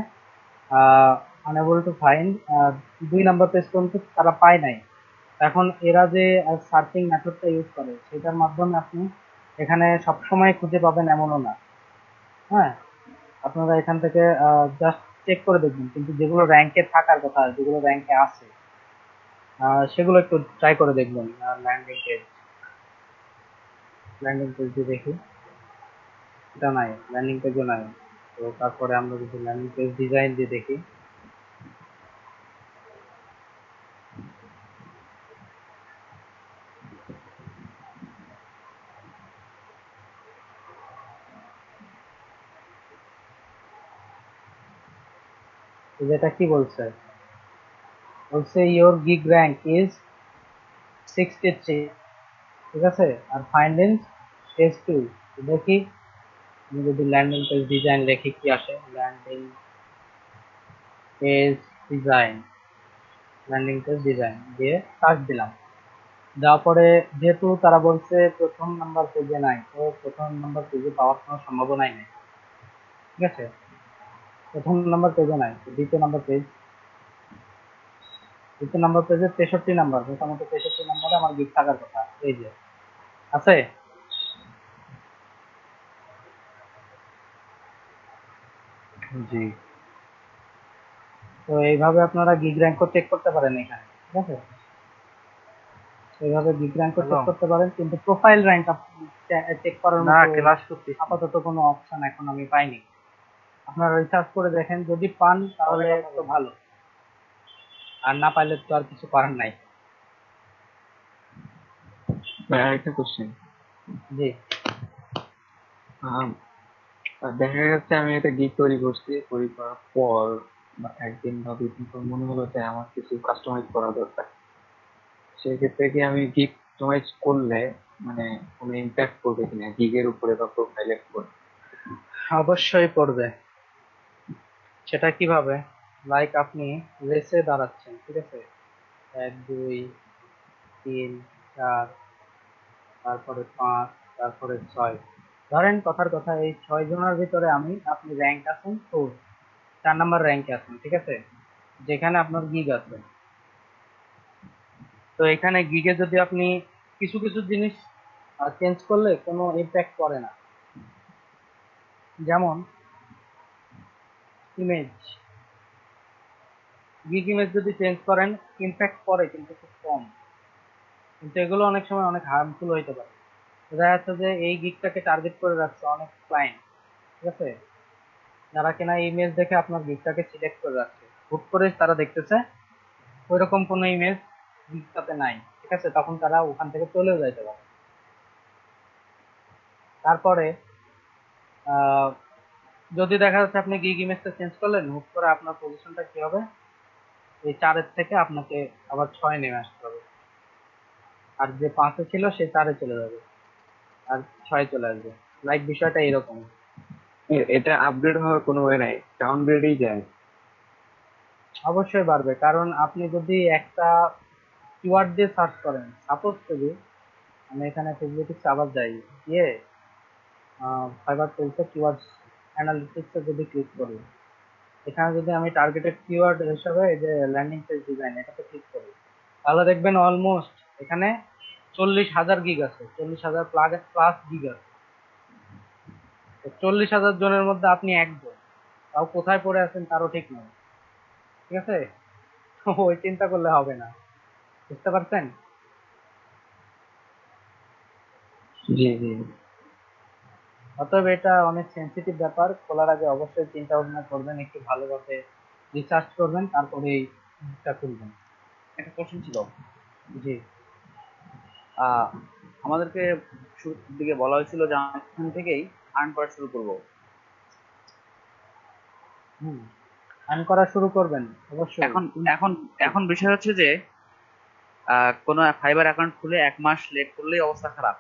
unable to find, 2 number page পর্যন্ত তারা পায় নাই। এখন এরা যে সার্চিং মেথডটা ইউজ করে সেটার মাধ্যমে আপনি এখানে সবসময় খুঁজে পাবেন এমনও না। হ্যাঁ, আপনারা এখান থেকে জাস্ট চেক করে দেখবেন, কিন্তু যেগুলো র্যাঙ্কে থাকার কথা, যেগুলো র্যাঙ্কে আছে, সেগুলো একটু ট্রাই করে দেখবেন। ল্যান্ডিং পেজ দিয়ে দেখি, এটা নাই, ল্যান্ডিং পেজও নাই। তো তারপরে আমরা যদি ল্যান্ডিং পেজ ডিজাইন দিয়ে দেখি, যেটা কি বলছে, বলছে ইওর গিগ র্যাঙ্ক ইজ 63, ঠিক আছে, আর ফাইন্ডিং পেজ 2। দেখি আমি যদি ল্যান্ডিং পেজ ডিজাইন লিখি কি আসে। Landing page design, landing page design দিয়ে সার্চ দিলাম। দেওয়ার পরে যেহেতু তারা বলছে প্রথম নাম্বার পেজে নাই, তো প্রথম নাম্বার পেজে পাওয়ার কোনো সম্ভাবনাই নেই, ঠিক আছে। প্রথম নাম্বার পেজে নাই, তো দ্বিতীয় নাম্বার পেজ, দ্বিতীয় নাম্বার পেজে 63 নাম্বার, মোটামুটি 63 নাম্বারে আমার গিগ থাকার কথা, এই যে আছে। জি। তো এইভাবে আপনারা গিগ র্যাঙ্কও চেক করতে পারেন এখানে, ঠিক আছে। এইভাবে গিগ র্যাঙ্কও চেক হ্যালো। করতে পারেন, কিন্তু প্রোফাইল র্যাঙ্ক চেক করার না, মতো ক্লাস করতেছি। আপাতত কোনো অপশন এখন আমি পাইনি। আপনারা রিসার্চ করে দেখেন, যদি পান তাহলে তো ভালো, আর না পাইলে তো আর কিছু করার নাই। ভাই আরেকটা কোশ্চেন। জি দেখা যাচ্ছে আমি একটা গিগ তৈরি করছি, তৈরি করার পর বা একদিন বা দুই দিন পর মনে হলো যে আমার কিছু কাস্টমাইজ করা দরকার। সেক্ষেত্রে কি আমি গিগ কাস্টমাইজ করলে মানে কোনো ইম্প্যাক্ট করবে কিনা গিগের উপরে বা প্রোফাইলের উপরে? অবশ্যই পড়বে। সেটা কিভাবে, লাইক আপনি রেসে দাঁড়াচ্ছেন, ঠিক আছে, 1 2 3 4, তারপরে 5, তারপরে 6, ধরেন কথার কথা এই 6 জনের ভিতরে আপনি র্যাঙ্ক আছেন 4, 4 নাম্বার র্যাঙ্কে আছেন, ঠিক আছে, যেখানে আপনার গিগ আছে। তো এখানে গিগে যদি আপনি কিছু কিছু জিনিস চেঞ্জ করলে কোনো ইম্প্যাক্ট পড়ে না। যেমন ইমেজ, গিগ ইমেজ যদি চেঞ্জ করেন ইম্প্যাক্ট পড়ে, কিন্তু খুব কম, কিন্তু এগুলো অনেক সময় অনেক হার্মফুল হইতে পারে। দেখা যাচ্ছে যে এই গিগটাকে টার্গেট করে রাখছে অনেক ক্লায়েন্ট, ঠিক আছে, যারা কিনা ইমেজ দেখে আপনার গিগটাকে সিলেক্ট করে রাখছে, হুট করে তারা দেখতেছে ওইরকম কোনো ইমেজ গিগটাতে নাই, ঠিক আছে, তখন তারা ওখান থেকে চলেও যাইতে পারে। তারপরে আহ, যদি দেখা যাচ্ছে আপনি গিগ ইমেজটা চেঞ্জ করলেন, হুট করে আপনার পজিশনটা কি হবে, এই 4-এর থেকে আপনাকে আবার 6 নেমে আসতে হবে, আর যে 5-এ ছিল সে 4-এ চলে যাবে, আর 6-এ চলে আসবে। লাইক বিষয়টা এরকম। এটা আপগ্রেড হওয়ার কোনো ওয়ে নাই, ডাউনগ্রেডই যায়। অবশ্যই বাড়বে, কারণ আপনি যদি একটা কিওয়ার্ড দিয়ে সার্চ করেন, সাপোজ যদি আমি এখানে ফেসিলিটিক্স আবার যাই, গিয়ে ফাইবার টেলসে কিওয়ার্ড অ্যানালিটিক্সে যদি ক্লিক করি, এখানে যদি আমি টার্গেটেড কিওয়ার্ড হিসেবে এই যে ল্যান্ডিং পেজ ডিজাইন এটাতে ক্লিক করি, তাহলে দেখবেন অলমোস্ট এখানে 40,000 গিগ আছে, 40,000 প্লাস গিগ আছে। 40,000 জনের মধ্যে আপনি একজন, তাও কোথায় পড়ে আছেন তারও ঠিক নেই, ঠিক আছে। তো ওই চিন্তা করলে হবে না, বুঝতে পারছেন। জি জি। অতএব এটা অনেক সেন্সিটিভ ব্যাপার, খোলার আগে অবশ্যই চিন্তা ভাবনা করবেন, একটু ভালোভাবে রিসার্চ করবেন, তারপরে এটা খুলবেন। একটা কোশ্চেন ছিল। জি আহ আমাদেরকে শুরুর দিকে বলা হয়েছিল যে আমরা এখান থেকেই আর্ন করা শুরু করব। হুম, আর্ন করা শুরু করবেন অবশ্যই। এখন এখন এখন বিষয় হচ্ছে যে কোনো ফাইবার অ্যাকাউন্ট খুলে 1 মাস লেট করলেই অবস্থা খারাপ।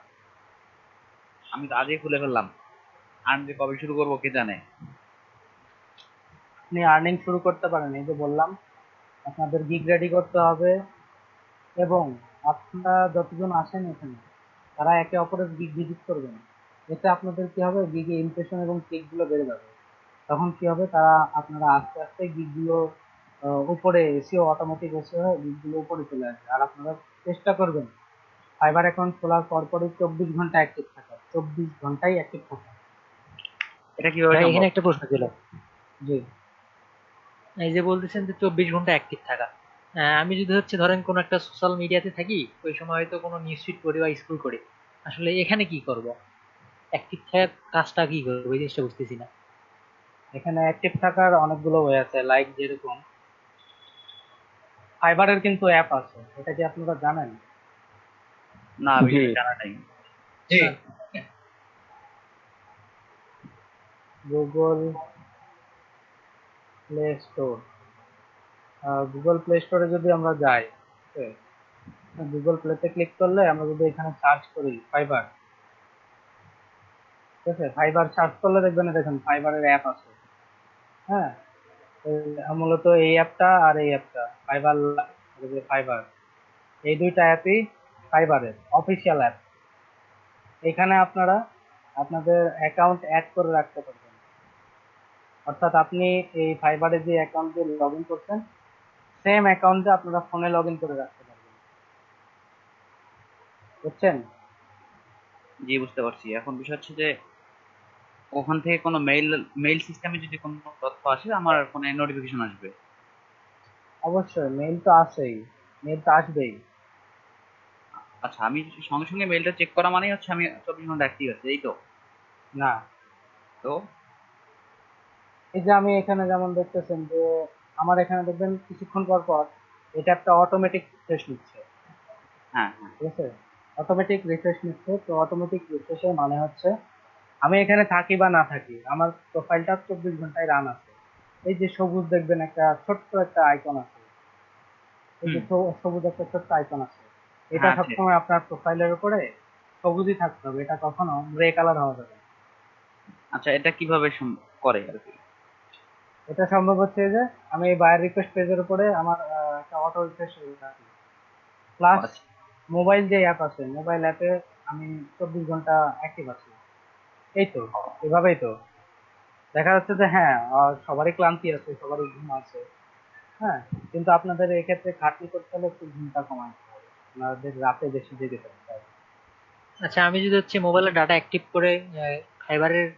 আমি তো আজই খুলে ফেললাম, আর্ন যে কবে শুরু করবো কে জানে। আপনি আর্নিং শুরু করতে পারেন, এই যে বললাম আপনাদের গিগ রেডি করতে হবে, এবং আপনারা যতজন আসেন এখানে তারা একে অপরের গিগ ভিজিট করবেন। এতে আপনাদের কি হবে, গিগে ইমপ্রেশন এবং ক্লিক গুলো বেড়ে যাবে। তখন কি হবে, তারা আপনারা আস্তে আস্তে গিগ গুলো উপরে এসিও, অটোমেটিক এসিও গিগ গুলো উপরে চলে আসবে। আর আপনারা চেষ্টা করবেন ফাইবার অ্যাকাউন্ট খোলার পরপরই 24 ঘন্টা অ্যাক্টিভ থাকা, 24 ঘন্টাই অ্যাক্টিভ থাকা। এটা কিভাবে ভাই এখানে সম্ভব? একটা প্রশ্ন ছিল। জি এই যে বলতেছেন যে 24 ঘন্টা অ্যাক্টিভ থাকা, আমি যদি হচ্ছে ধরেন কোনো একটা সোশ্যাল মিডিয়াতে থাকি, ওই সময় হয়তো কোনো নিউজ ফিড করি বা স্ক্রল করি, আসলে এখানে কি করব? অ্যাক্টিভ থাকার কাজটা কি করবো, এই জিনিসটা বুঝতেছি না। এখানে অ্যাক্টিভ থাকার অনেকগুলো ওয়ে আছে, লাইক যেরকম ফাইবারের কিন্তু অ্যাপ আছে, এটা কি আপনারা জানেন? না, জি বিষয়টা জানা নাই। জি। Google Play Store, Google Play স্টোরে যদি আমরা যাই, গুগল প্লেতে ক্লিক করলে আমরা যদি এখানে সার্চ করি ফাইবার, ঠিক আছে, ফাইবার সার্চ করলে দেখবেন দেখেন ফাইবারের অ্যাপ আছে। হ্যাঁ, মূলত এই অ্যাপটা আর এই অ্যাপটা ফাইবার, ফাইবার, এই দুইটা অ্যাপই ফাইবারের অফিসিয়াল অ্যাপ। এখানে আপনারা আপনাদের অ্যাকাউন্ট অ্যাড করে রাখতে পারবেন। অর্থাৎ আপনি এই ফাইবারে যে অ্যাকাউন্ট দিয়ে লগ ইন করছেন, সেম অ্যাকাউন্টে আপনারা ফোনে লগ ইন করে রাখতে পারবেন। বুঝছেন? জি, বুঝতে পারছি। এখন বিষয় হচ্ছে যে ওখান থেকে কোনো মেইল মেইল সিস্টেমে যদি কোনো তথ্য আসে আমার ফোনে নোটিফিকেশন আসবে। অবশ্যই মেইল তো আসেই, মেইল তো আসবেই। আচ্ছা, আমি সঙ্গে সঙ্গে মেইলটা চেক করা মানেই হচ্ছে আমি 24 ঘন্টা অ্যাক্টিভ আছে, এই তো? না, তো এই যে আমি এখানে যেমন দেখতেছেন যে আমার এখানে দেখবেন কিছুক্ষণ পর পর এটা একটা অটোমেটিক রিফ্রেশ নিচ্ছে। হ্যাঁ, হ্যাঁ। ঠিক আছে, অটোমেটিক রিফ্রেশ নিচ্ছে। তো অটোমেটিক রিফ্রেশের মানে হচ্ছে আমি এখানে থাকি বা না থাকি, আমার প্রোফাইলটা 24 ঘন্টায় রান আছে। এই যে সবুজ দেখবেন একটা ছোট্ট একটা আইকন আছে, এই যে হুম। সবুজ একটা ছোট্ট আইকন আছে, এটা হ্যাঁ, আছে। সবসময় আপনার প্রোফাইলের উপরে সবুজই থাকতে হবে, এটা কখনো গ্রে কালার হওয়া যাবে না। আচ্ছা, এটা কিভাবে করে আর কি? এটা সম্ভব হচ্ছে যে আমি এই বায়ার রিকোয়েস্ট পেজের উপরে আমার একটা অটো রিফ্রেশ রাখি, ও, প্লাস আচ্ছা। মোবাইল যে অ্যাপ আছে, মোবাইল অ্যাপে আমি 24 ঘন্টা অ্যাক্টিভ আছি। এই তো, এভাবেই তো দেখা যাচ্ছে যে হ্যাঁ, সবারই ক্লান্তি আছে, সবারই ঘুম আছে। হ্যাঁ, কিন্তু আপনাদের এক্ষেত্রে খাটনি করতে হলে একটু ঘুমটা কমাতে হবে, আপনাদের রাতে বেশি জেগে থাকতে হবে। আচ্ছা, আমি যদি হচ্ছে মোবাইলের ডাটা অ্যাক্টিভ করে ফাইবারের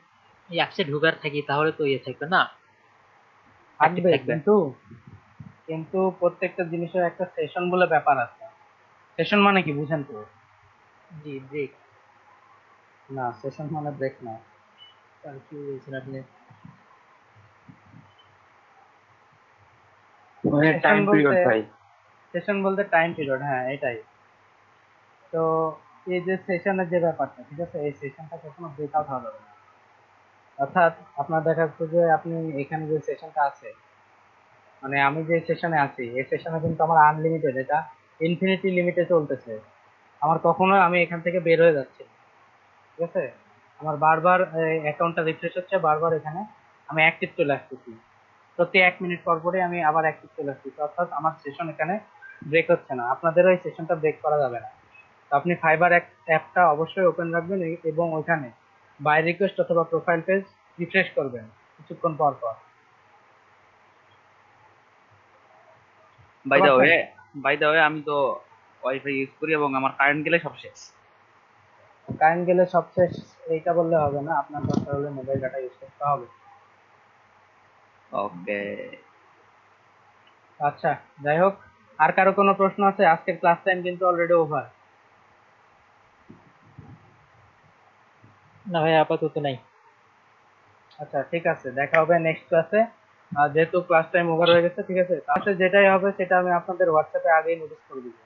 অ্যাপসে ঢুকার থাকি তাহলে তো ইয়ে থাকবে না, অ্যাক্টিভ থাকবে, থাকবে। কিন্তু কিন্তু প্রত্যেকটা জিনিসের একটা সেশন বলে ব্যাপার আছে। সেশন মানে কি বুঝেন তো? জি, ব্রেক। না, সেশন মানে ব্রেক না। আর কি বলছেন আপনি? মানে সেশন টাইম বলতে পিরিয়ড ভাই। সেশন বলতে টাইম পিরিয়ড, হ্যাঁ এটাই। তো এই যে সেশনের যে ব্যাপারটা, ঠিক আছে, এই সেশনটা কখনো ব্রেকআউট হওয়া যাবে না। অর্থাৎ আপনার দেখা যাচ্ছে যে আপনি এখানে যে সেশনটা আছে, মানে আমি যে সেশনে আছি এই সেশনে কিন্তু আমার আনলিমিটেড, এটা ইনফিনিটি লিমিটে চলতেছে। আমার কখনো আমি এখান থেকে বের হয়ে যাচ্ছি না, ঠিক আছে। আমার বারবার অ্যাকাউন্টটা রিফ্রেশ হচ্ছে, বারবার এখানে আমি অ্যাক্টিভ চলে আসতেছি। প্রতি 1 মিনিট পর পরে আমি আবার অ্যাক্টিভ চলে আসতেছি, অর্থাৎ আমার সেশন এখানে ব্রেক হচ্ছে না। আপনাদেরও এই সেশনটা ব্রেক করা যাবে না। তো আপনি ফাইবার অ্যাপটা অবশ্যই ওপেন রাখবেন এবং ওইখানে বাই রিকোয়েস্ট অথবা প্রোফাইল পেজ রিফ্রেশ করবেন কিছুক্ষণ পর পর। বুঝতে বাই দা পারছেন? ওয়ে বাই দা ওয়ে আমি তো ওয়াইফাই ইউজ করি এবং আমার কারেন্ট গেলে সব শেষ। কারেন্ট গেলে সবশেষ এইটা বললে হবে না, আপনার দরকার হলে মোবাইল ডাটা ইউজ করতে হবে। ওকে। আচ্ছা, যাই হোক, আর কারো কোনো প্রশ্ন আছে? আজকের ক্লাস টাইম কিন্তু অলরেডি ওভার। না ভাই, আপাতত নাই। আচ্ছা, ঠিক আছে, দেখা হবে নেক্সট ক্লাসে। যেহেতু ক্লাস টাইম ওভার হয়ে গেছে, ঠিক আছে, ক্লাসে যেটাই হবে সেটা আমি আপনাদের হোয়াটসঅ্যাপে আগেই নোটিস করে দিব।